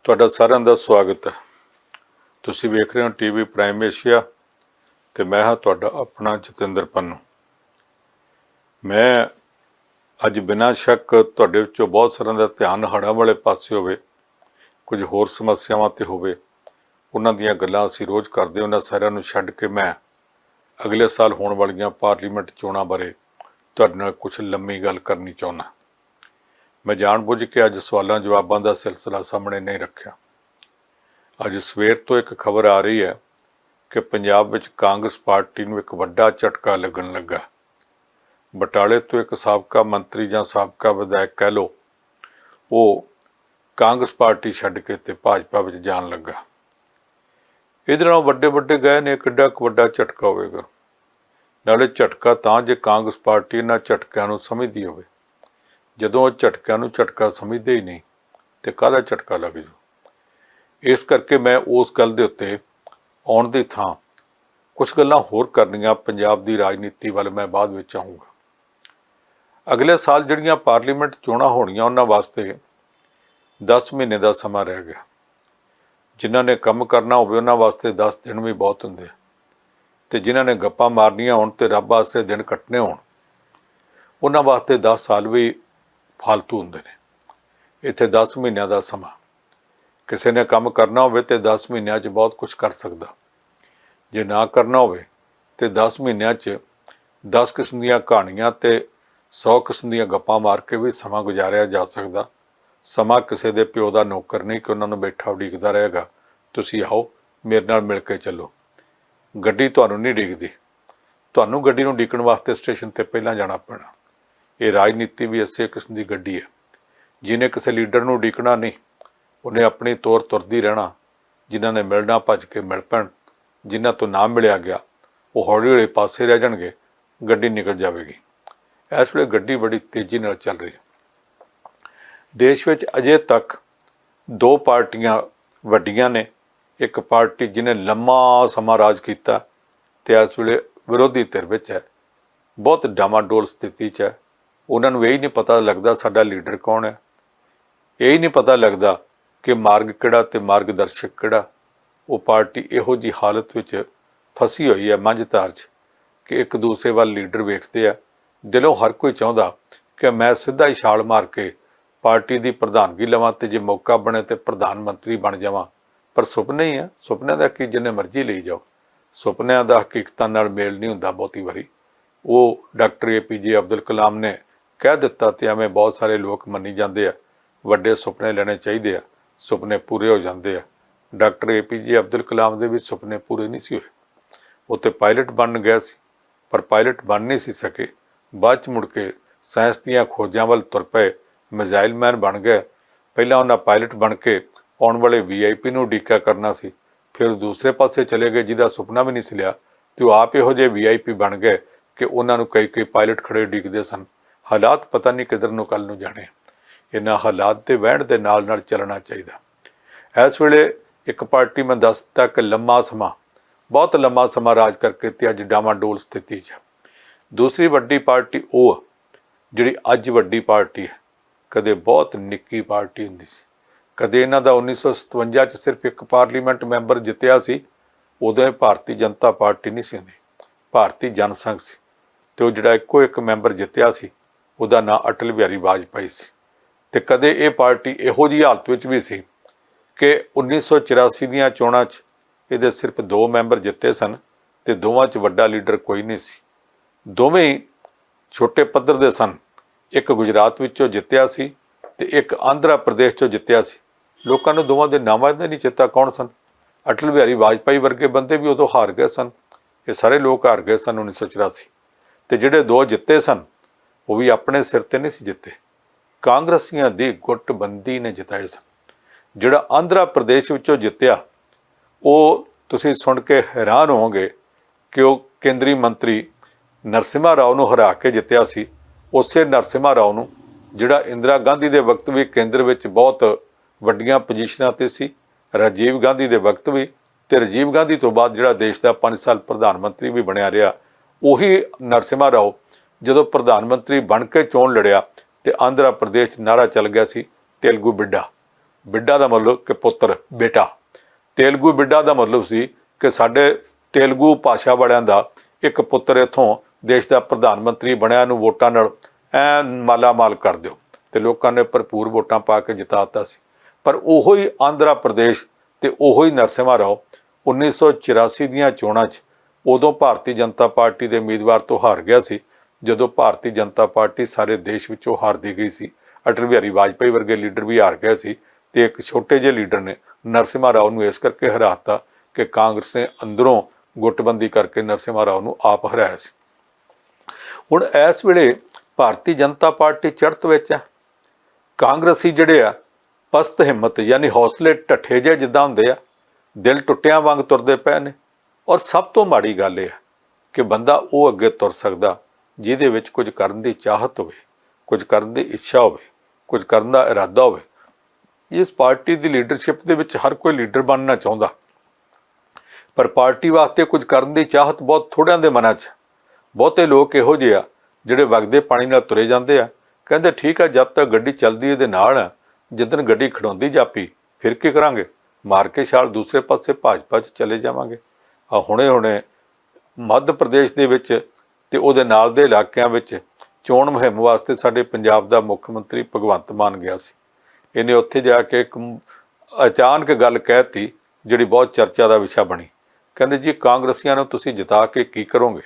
ਤੁਹਾਡਾ ਸਾਰਿਆਂ ਦਾ ਸਵਾਗਤ ਹੈ। ਤੁਸੀਂ ਵੇਖ ਰਹੇ ਹੋ ਟੀਵੀ ਪ੍ਰਾਈਮ ਏਸ਼ੀਆ ਤੇ ਮੈਂ ਹਾਂ ਤੁਹਾਡਾ ਆਪਣਾ ਜਤਿੰਦਰ ਪੰਨੂ। ਮੈਂ ਅੱਜ ਬਿਨਾਂ ਸ਼ੱਕ ਤੁਹਾਡੇ ਵਿੱਚੋਂ ਬਹੁਤ ਸਾਰਿਆਂ ਦਾ ਧਿਆਨ ਹੜ੍ਹਾਂ ਵਾਲੇ ਪਾਸੇ ਹੋਵੇ, ਕੁਝ ਹੋਰ ਸਮੱਸਿਆਵਾਂ ਤੇ ਹੋਵੇ। ਉਹਨਾਂ ਦੀਆਂ ਗੱਲਾਂ ਅਸੀਂ ਰੋਜ਼ ਕਰਦੇ, ਉਹਨਾਂ ਸਾਰਿਆਂ ਨੂੰ ਛੱਡ ਕੇ ਮੈਂ ਅਗਲੇ ਸਾਲ ਹੋਣ ਵਾਲੀਆਂ ਪਾਰਲੀਮੈਂਟ ਚੋਣਾਂ ਬਾਰੇ ਤੁਹਾਡੇ ਨਾਲ ਕੁਝ ਲੰਮੀ ਗੱਲ ਕਰਨੀ ਚਾਹੁੰਦਾ। ਮੈਂ ਜਾਣਬੁੱਝ ਕੇ ਅੱਜ ਸਵਾਲਾਂ ਜਵਾਬਾਂ ਦਾ ਸਿਲਸਿਲਾ ਸਾਹਮਣੇ ਨਹੀਂ ਰੱਖਿਆ। ਅੱਜ ਸਵੇਰ ਤੋਂ ਇੱਕ ਖਬਰ ਆ ਰਹੀ ਹੈ ਕਿ ਪੰਜਾਬ ਵਿੱਚ ਕਾਂਗਰਸ ਪਾਰਟੀ ਨੂੰ ਇੱਕ ਵੱਡਾ ਝਟਕਾ ਲੱਗਣ ਲੱਗਾ। ਬਟਾਲੇ ਤੋਂ ਇੱਕ ਸਾਬਕਾ ਮੰਤਰੀ ਜਾਂ ਸਾਬਕਾ ਵਿਧਾਇਕ ਕਹਿ ਲਓ, ਉਹ ਕਾਂਗਰਸ ਪਾਰਟੀ ਛੱਡ ਕੇ ਤੇ ਭਾਜਪਾ ਵਿੱਚ ਜਾਣ ਲੱਗਾ। ਇਹਦੇ ਨਾਲੋਂ ਵੱਡੇ ਵੱਡੇ ਗਏ ਨੇ, ਕਿੱਡਾ ਕੁ ਵੱਡਾ ਝਟਕਾ ਹੋਵੇਗਾ। ਨਾਲੇ ਝਟਕਾ ਤਾਂ ਜੇ ਕਾਂਗਰਸ ਪਾਰਟੀ ਇਹਨਾਂ ਝਟਕਿਆਂ ਨੂੰ ਸਮਝਦੀ ਹੋਵੇ। ਜਦੋਂ ਉਹ ਝਟਕਿਆਂ ਨੂੰ ਝਟਕਾ ਸਮਝਦੇ ਹੀ ਨਹੀਂ ਤੇ ਕਾਹਦਾ ਝਟਕਾ ਲੱਗ ਜੂ। ਇਸ ਕਰਕੇ ਮੈਂ ਉਸ ਗੱਲ ਦੇ ਉੱਤੇ ਆਉਣ ਦੀ ਥਾਂ ਕੁਝ ਗੱਲਾਂ ਹੋਰ ਕਰਨੀਆਂ। ਪੰਜਾਬ ਦੀ ਰਾਜਨੀਤੀ ਵੱਲ ਮੈਂ ਬਾਅਦ ਵਿੱਚ ਆਊਂਗਾ। ਅਗਲੇ ਸਾਲ ਜਿਹੜੀਆਂ ਪਾਰਲੀਮੈਂਟ ਚੋਣਾਂ ਹੋਣੀਆਂ, ਉਹਨਾਂ ਵਾਸਤੇ 10 ਮਹੀਨੇ ਦਾ ਸਮਾਂ ਰਹਿ ਗਿਆ। ਜਿਨ੍ਹਾਂ ਨੇ ਕੰਮ ਕਰਨਾ ਹੋਵੇ ਉਹਨਾਂ ਵਾਸਤੇ 10 ਦਿਨ ਵੀ ਬਹੁਤ ਹੁੰਦੇ ਆ, ਤੇ ਜਿਨ੍ਹਾਂ ਨੇ ਗੱਪਾਂ ਮਾਰਨੀਆਂ ਹੋਣ ਤੇ ਰੱਬ ਵਾਸਤੇ ਦਿਨ ਕੱਟਣੇ ਹੋਣ, ਉਹਨਾਂ ਵਾਸਤੇ 10 ਸਾਲ ਵੀ ਫਾਲਤੂ ਹੁੰਦੇ ਨੇ। ਇੱਥੇ 10 ਮਹੀਨਿਆਂ ਦਾ ਸਮਾਂ, ਕਿਸੇ ਨੇ ਕੰਮ ਕਰਨਾ ਹੋਵੇ ਤੇ 10 ਮਹੀਨਿਆਂ 'ਚ ਬਹੁਤ ਕੁਝ ਕਰ ਸਕਦਾ। ਜੇ ਨਾ ਕਰਨਾ ਹੋਵੇ ਤੇ 10 ਮਹੀਨਿਆਂ 'ਚ 10 ਕਿਸਮ ਦੀਆਂ ਕਹਾਣੀਆਂ ਤੇ 100 ਕਿਸਮ ਦੀਆਂ ਗੱਪਾਂ ਮਾਰ ਕੇ ਵੀ ਸਮਾਂ ਗੁਜ਼ਾਰਿਆ ਜਾ ਸਕਦਾ। ਸਮਾਂ ਕਿਸੇ ਦੇ ਪਿਓ ਦਾ ਨੌਕਰ ਨਹੀਂ ਕਿ ਉਹਨਾਂ ਨੂੰ ਬੈਠਾ ਉਡੀਕਦਾ ਰਹੇਗਾ, ਤੁਸੀਂ ਆਓ ਮੇਰੇ ਨਾਲ ਮਿਲ ਕੇ ਚੱਲੋ। ਗੱਡੀ ਤੁਹਾਨੂੰ ਨਹੀਂ ਉਡੀਕਦੀ, ਤੁਹਾਨੂੰ ਗੱਡੀ ਨੂੰ ਉਡੀਕਣ ਵਾਸਤੇ ਸਟੇਸ਼ਨ ਤੇ ਪਹਿਲਾਂ ਜਾਣਾ ਪੈਣਾ। ਇਹ ਰਾਜਨੀਤੀ ਵੀ ਇਸੇ ਕਿਸਮ ਦੀ ਗੱਡੀ ਹੈ। ਜਿਹਨੇ ਕਿਸੇ ਲੀਡਰ ਨੂੰ ਉਡੀਕਣਾ ਨਹੀਂ, ਉਹਨੇ ਆਪਣੀ ਤੋਰ ਤੁਰਦੀ ਰਹਿਣਾ। ਜਿਨ੍ਹਾਂ ਨੇ ਮਿਲਣਾ ਭੱਜ ਕੇ ਮਿਲ ਪੈਣ, ਜਿਨ੍ਹਾਂ ਤੋਂ ਨਾ ਮਿਲਿਆ ਗਿਆ ਉਹ ਹੌਲੀ ਹੌਲੀ ਪਾਸੇ ਰਹਿ ਜਾਣਗੇ, ਗੱਡੀ ਨਿਕਲ ਜਾਵੇਗੀ। ਇਸ ਵੇਲੇ ਗੱਡੀ ਬੜੀ ਤੇਜ਼ੀ ਨਾਲ ਚੱਲ ਰਹੀ ਹੈ। ਦੇਸ਼ ਵਿੱਚ ਅਜੇ ਤੱਕ 2 ਪਾਰਟੀਆਂ ਵੱਡੀਆਂ ਨੇ। ਇੱਕ ਪਾਰਟੀ ਜਿਹਨੇ ਲੰਮਾ ਸਮਾਂ ਰਾਜ ਕੀਤਾ ਤੇ ਇਸ ਵੇਲੇ ਵਿਰੋਧੀ ਧਿਰ ਵਿੱਚ ਹੈ, ਬਹੁਤ ਡਾਮਾਡੋਲ ਸਥਿਤੀ 'ਚ ਹੈ। ਉਹਨਾਂ ਨੂੰ ਇਹ ਹੀ ਨਹੀਂ ਪਤਾ ਲੱਗਦਾ ਸਾਡਾ ਲੀਡਰ ਕੌਣ ਹੈ, ਇਹ ਹੀ ਨਹੀਂ ਪਤਾ ਲੱਗਦਾ ਕਿ ਮਾਰਗ ਕਿਹੜਾ ਤੇ ਮਾਰਗਦਰਸ਼ਕ ਕਿਹੜਾ। ਉਹ ਪਾਰਟੀ ਇਹੋ ਜਿਹੀ ਹਾਲਤ ਵਿੱਚ ਫਸੀ ਹੋਈ ਹੈ ਮੰਝਧਾਰ 'ਚ ਕਿ ਇੱਕ ਦੂਸਰੇ ਵੱਲ ਲੀਡਰ ਵੇਖਦੇ ਆ। ਦਿਲੋਂ ਹਰ ਕੋਈ ਚਾਹੁੰਦਾ ਕਿ ਮੈਂ ਸਿੱਧਾ ਹੀ ਛਾਲ ਮਾਰ ਕੇ ਪਾਰਟੀ ਦੀ ਪ੍ਰਧਾਨਗੀ ਲਵਾਂ ਤੇ ਜੇ ਮੌਕਾ ਬਣੇ ਤੇ ਪ੍ਰਧਾਨ ਮੰਤਰੀ ਬਣ ਜਾਵਾਂ। ਪਰ ਸੁਪਨੇ ਹੀ ਆ, ਸੁਪਨਿਆਂ ਦਾ ਕੀ ਜਿੰਨੇ ਮਰਜ਼ੀ ਲਈ ਜਾਓ, ਸੁਪਨਿਆਂ ਦਾ ਹਕੀਕਤਾਂ ਨਾਲ ਮੇਲ ਨਹੀਂ ਹੁੰਦਾ ਬਹੁਤੀ ਵਾਰੀ। ਉਹ ਡਾਕਟਰ APJ ਅਬਦੁਲ ਕਲਾਮ ਨੇ ਕਹਿ ਦਿੱਤਾ ਤੇ ਐਵੇਂ ਬਹੁਤ ਸਾਰੇ ਲੋਕ ਮੰਨੀ ਜਾਂਦੇ ਆ। ਵੱਡੇ ਸੁਪਨੇ ਲੈਣੇ ਚਾਹੀਦੇ ਆ, ਸੁਪਨੇ ਪੂਰੇ ਹੋ ਜਾਂਦੇ ਆ। ਡਾਕਟਰ APJ ਅਬਦੁਲ ਕਲਾਮ ਦੇ ਵੀ ਸੁਪਨੇ ਪੂਰੇ ਨਹੀਂ ਸੀ ਹੋਏ। ਉਹ ਤੇ ਪਾਇਲਟ ਬਣ ਗਿਆ ਸੀ, ਪਰ ਪਾਇਲਟ ਬਣ ਨਹੀਂ ਸੀ ਸਕੇ। ਬਾਅਦ 'ਚ ਮੁੜ ਕੇ ਸਾਇੰਸ ਦੀਆਂ ਖੋਜਾਂ ਵੱਲ ਤੁਰ ਪਏ, ਮਿਜ਼ਾਈਲ ਮੈਨ ਬਣ ਗਏ। ਪਹਿਲਾਂ ਉਹਨਾਂ ਪਾਇਲਟ ਬਣ ਕੇ ਆਉਣ ਵਾਲੇ VIP ਨੂੰ ਉਡੀਕਿਆ ਕਰਨਾ ਸੀ, ਫਿਰ ਦੂਸਰੇ ਪਾਸੇ ਚਲੇ ਗਏ ਜਿਹਦਾ ਸੁਪਨਾ ਵੀ ਨਹੀਂ ਸੀ ਲਿਆ, ਤੇ ਉਹ ਆਪ ਇਹੋ ਜਿਹੇ VIP ਬਣ ਗਏ ਕਿ ਉਹਨਾਂ ਨੂੰ ਕਈ ਪਾਇਲਟ ਖੜੇ ਉਡੀਕਦੇ ਸਨ। ਹਾਲਾਤ ਪਤਾ ਨਹੀਂ ਕਿੱਧਰ ਨੂੰ ਕੱਲ ਨੂੰ ਜਾਣੇ। ਇਹਨਾਂ ਹਾਲਾਤ ਦੇ ਵਹਿਣ ਦੇ ਨਾਲ ਨਾਲ ਚੱਲਣਾ ਚਾਹੀਦਾ। ਇਸ ਵੇਲੇ ਇੱਕ ਪਾਰਟੀ ਮੈਂ ਦੱਸ ਦਿੱਤਾ ਕਿ ਲੰਮਾ ਸਮਾਂ, ਬਹੁਤ ਲੰਮਾ ਸਮਾਂ ਰਾਜ ਕਰਕੇ ਤੇ ਅੱਜ ਡਾਮਾਡੋਲ ਸਥਿਤੀ 'ਚ। ਦੂਸਰੀ ਵੱਡੀ ਪਾਰਟੀ ਉਹ ਜਿਹੜੀ ਅੱਜ ਵੱਡੀ ਪਾਰਟੀ ਹੈ। ਕਦੇ ਬਹੁਤ ਨਿੱਕੀ ਪਾਰਟੀ ਹੁੰਦੀ ਸੀ। ਕਦੇ ਇਹਨਾਂ ਦਾ 1957 'ਚ ਸਿਰਫ ਇੱਕ ਪਾਰਲੀਮੈਂਟ ਮੈਂਬਰ ਜਿੱਤਿਆ ਸੀ। ਉਦੋਂ ਇਹ ਭਾਰਤੀ ਜਨਤਾ ਪਾਰਟੀ ਨਹੀਂ ਸੀ ਹੁੰਦੀ, ਭਾਰਤੀ ਜਨ ਸੰਘ ਸੀ। ਤੇ ਉਹ ਜਿਹੜਾ ਇੱਕੋ ਇੱਕ ਮੈਂਬਰ ਜਿੱਤਿਆ ਸੀ ਉਹਦਾ ਨਾਂ ਅਟਲ ਬਿਹਾਰੀ ਵਾਜਪਾਈ ਸੀ। ਤੇ ਕਦੇ ਇਹ ਪਾਰਟੀ ਇਹੋ ਜਿਹੀ ਹਾਲਤ ਵਿੱਚ ਵੀ ਸੀ ਕਿ 1984 ਦੀਆਂ ਚੋਣਾਂ 'ਚ ਇਹਦੇ ਸਿਰਫ 2 ਮੈਂਬਰ ਜਿੱਤੇ ਸਨ ਤੇ ਦੋਵਾਂ 'ਚ ਵੱਡਾ ਲੀਡਰ ਕੋਈ ਨਹੀਂ ਸੀ। ਦੋਵੇਂ ਹੀ ਛੋਟੇ ਪੱਧਰ ਦੇ ਸਨ। ਇੱਕ ਗੁਜਰਾਤ ਵਿੱਚੋਂ ਜਿੱਤਿਆ ਸੀ ਤੇ ਇੱਕ ਆਂਧਰਾ ਪ੍ਰਦੇਸ਼ 'ਚੋਂ ਜਿੱਤਿਆ ਸੀ। ਲੋਕਾਂ ਨੂੰ ਦੋਵਾਂ ਦੇ ਨਾਮਾਂ ਦਾ ਨਹੀਂ ਚੇਤਾ ਕੌਣ ਸਨ। ਅਟਲ ਬਿਹਾਰੀ ਵਾਜਪਾਈ ਵਰਗੇ ਬੰਦੇ ਵੀ ਉਦੋਂ ਹਾਰ ਗਏ ਸਨ। ਇਹ ਸਾਰੇ ਲੋਕ ਹਾਰ ਗਏ ਸਨ 1984। ਤੇ ਜਿਹੜੇ 2 ਜਿੱਤੇ ਸਨ ਉਹ ਵੀ ਆਪਣੇ ਸਿਰ ਤੇ ਨਹੀਂ ਸੀ ਜਿੱਤੇ, ਕਾਂਗਰਸੀਆਂ ਦੀ ਗੁੱਟਬੰਦੀ ਨੇ ਜਿਤਾਏ ਸਨ। ਜਿਹੜਾ ਆਂਧਰਾ ਪ੍ਰਦੇਸ਼ ਵਿੱਚੋਂ ਜਿੱਤਿਆ ਉਹ ਤੁਸੀਂ ਸੁਣ ਕੇ ਹੈਰਾਨ ਹੋਵੋਗੇ ਕਿ ਉਹ ਕੇਂਦਰੀ ਮੰਤਰੀ ਨਰਸਿਮਹਾ ਰਾਓ ਨੂੰ ਹਰਾ ਕੇ ਜਿੱਤਿਆ ਸੀ। ਉਸੇ ਨਰਸਿਮਹਾ ਰਾਓ ਨੂੰ ਜਿਹੜਾ ਇੰਦਰਾ ਗਾਂਧੀ ਦੇ ਵਕਤ ਵੀ ਕੇਂਦਰ ਵਿੱਚ ਬਹੁਤ ਵੱਡੀਆਂ ਪੋਜੀਸ਼ਨਾਂ 'ਤੇ ਸੀ, ਰਾਜੀਵ ਗਾਂਧੀ ਦੇ ਵਕਤ ਵੀ, ਤੇ ਰਾਜੀਵ ਗਾਂਧੀ ਤੋਂ ਬਾਅਦ ਜਿਹੜਾ ਦੇਸ਼ ਦਾ 5 ਸਾਲ ਪ੍ਰਧਾਨ ਮੰਤਰੀ ਵੀ ਬਣਿਆ ਰਿਹਾ। ਉਹੀ ਨਰਸਿਮਹਾ ਰਾਓ ਜਦੋਂ ਪ੍ਰਧਾਨ ਮੰਤਰੀ ਬਣ ਕੇ ਚੋਣ ਲੜਿਆ ਤੇ ਆਂਧਰਾ ਪ੍ਰਦੇਸ਼ 'ਚ ਨਾਅਰਾ ਚੱਲ ਗਿਆ ਸੀ ਤੇਲਗੂ ਬਿੱਡਾ। ਬਿੱਡਾ ਦਾ ਮਤਲਬ ਕਿ ਪੁੱਤਰ, ਬੇਟਾ। ਤੇਲਗੂ ਬਿੱਡਾ ਦਾ ਮਤਲਬ ਸੀ ਕਿ ਸਾਡੇ ਤੇਲਗੂ ਭਾਸ਼ਾ ਵਾਲਿਆਂ ਦਾ ਇੱਕ ਪੁੱਤਰ ਇੱਥੋਂ ਦੇਸ਼ ਦਾ ਪ੍ਰਧਾਨ ਮੰਤਰੀ ਬਣਿਆ, ਨੂੰ ਵੋਟਾਂ ਨਾਲ ਐਨ ਮਾਲਾਮਾਲ ਕਰ ਦਿਓ। ਤੇ ਲੋਕਾਂ ਨੇ ਭਰਪੂਰ ਵੋਟਾਂ ਪਾ ਕੇ ਜਿਤਾ ਦਿੱਤਾ ਸੀ। ਪਰ ਉਹੋ ਹੀ ਆਂਧਰਾ ਪ੍ਰਦੇਸ਼ ਤੇ ਉਹੋ ਹੀ ਨਰਸਿਮਹਾ ਰਾਓ 1984 ਦੀਆਂ ਚੋਣਾਂ 'ਚ ਉਦੋਂ ਭਾਰਤੀ ਜਨਤਾ ਪਾਰਟੀ ਦੇ ਉਮੀਦਵਾਰ ਤੋਂ ਹਾਰ ਗਿਆ ਸੀ, ਜਦੋਂ ਭਾਰਤੀ ਜਨਤਾ ਪਾਰਟੀ ਸਾਰੇ ਦੇਸ਼ ਵਿੱਚੋਂ ਹਾਰਦੀ ਗਈ ਸੀ। ਅਟਲ ਬਿਹਾਰੀ ਵਾਜਪਾਈ ਵਰਗੇ ਲੀਡਰ ਵੀ ਹਾਰ ਗਏ ਸੀ ਤੇ ਇੱਕ ਛੋਟੇ ਜਿਹੇ ਲੀਡਰ ਨੇ ਨਰਸਿਮਹਾ ਰਾਓ ਨੂੰ ਇਸ ਕਰਕੇ ਹਰਾ ਦਿੱਤਾ ਕਿ ਕਾਂਗਰਸ ਨੇ ਅੰਦਰੋਂ ਗੁੱਟਬੰਦੀ ਕਰਕੇ ਨਰਸਿਮਹਾ ਰਾਓ ਨੂੰ ਆਪ ਹਰਾਇਆ ਸੀ। ਹੁਣ ਇਸ ਵੇਲੇ ਭਾਰਤੀ ਜਨਤਾ ਪਾਰਟੀ ਚੜ੍ਹਤ ਵਿੱਚ ਹੈ। ਕਾਂਗਰਸੀ ਜਿਹੜੇ ਆ ਪਸਤ ਹਿੰਮਤ, ਯਾਨੀ ਹੌਸਲੇ ਢੱਠੇ ਜਿਹੇ ਜਿੱਦਾਂ ਹੁੰਦੇ ਆ, ਦਿਲ ਟੁੱਟਿਆਂ ਵਾਂਗ ਤੁਰਦੇ ਪਏ ਨੇ। ਔਰ ਸਭ ਤੋਂ ਮਾੜੀ ਗੱਲ ਇਹ ਹੈ ਕਿ ਬੰਦਾ ਉਹ ਅੱਗੇ ਤੁਰ ਸਕਦਾ ਜਿਹਦੇ ਵਿੱਚ ਕੁਝ ਕਰਨ ਦੀ ਚਾਹਤ ਹੋਵੇ, ਕੁਝ ਕਰਨ ਦੀ ਇੱਛਾ ਹੋਵੇ, ਕੁਝ ਕਰਨ ਦਾ ਇਰਾਦਾ ਹੋਵੇ। ਇਸ ਪਾਰਟੀ ਦੀ ਲੀਡਰਸ਼ਿਪ ਦੇ ਵਿੱਚ ਹਰ ਕੋਈ ਲੀਡਰ ਬਣਨਾ ਚਾਹੁੰਦਾ, ਪਰ ਪਾਰਟੀ ਵਾਸਤੇ ਕੁਝ ਕਰਨ ਦੀ ਚਾਹਤ ਬਹੁਤ ਥੋੜ੍ਹਿਆਂ ਦੇ ਮਨਾਂ 'ਚ। ਬਹੁਤੇ ਲੋਕ ਇਹੋ ਜਿਹੇ ਆ ਜਿਹੜੇ ਵਗਦੇ ਪਾਣੀ ਨਾਲ ਤੁਰੇ ਜਾਂਦੇ ਆ, ਕਹਿੰਦੇ ਠੀਕ ਆ ਜਦ ਤੱਕ ਗੱਡੀ ਚੱਲਦੀ ਇਹਦੇ ਨਾਲ ਆ, ਜਿੱਦਣ ਗੱਡੀ ਖੜਾਉਂਦੀ ਜਾਪੀ ਫਿਰ ਕੀ ਕਰਾਂਗੇ, ਮਾਰ ਕੇ ਛਾਲ ਦੂਸਰੇ ਪਾਸੇ ਭਾਜਪਾ 'ਚ ਚਲੇ ਜਾਵਾਂਗੇ। ਆ ਹੁਣੇ ਮੱਧ ਪ੍ਰਦੇਸ਼ ਦੇ ਵਿੱਚ ਤੇ ਉਹਦੇ ਨਾਲ ਦੇ ਇਲਾਕਿਆਂ ਵਿੱਚ ਚੋਣ ਮੁਹਿੰਮ ਵਾਸਤੇ ਸਾਡੇ ਪੰਜਾਬ ਦਾ ਮੁੱਖ ਮੰਤਰੀ ਭਗਵੰਤ ਮਾਨ ਗਿਆ ਸੀ। ਇਹਨੇ ਉੱਥੇ ਜਾ ਕੇ ਇੱਕ ਅਚਾਨਕ ਗੱਲ ਕਹਿਤੀ ਜਿਹੜੀ ਬਹੁਤ ਚਰਚਾ ਦਾ ਵਿਸ਼ਾ ਬਣੀ। ਕਹਿੰਦੇ ਜੀ ਕਾਂਗਰਸੀਆਂ ਨੂੰ ਤੁਸੀਂ ਜਿਤਾ ਕੇ ਕੀ ਕਰੋਗੇ,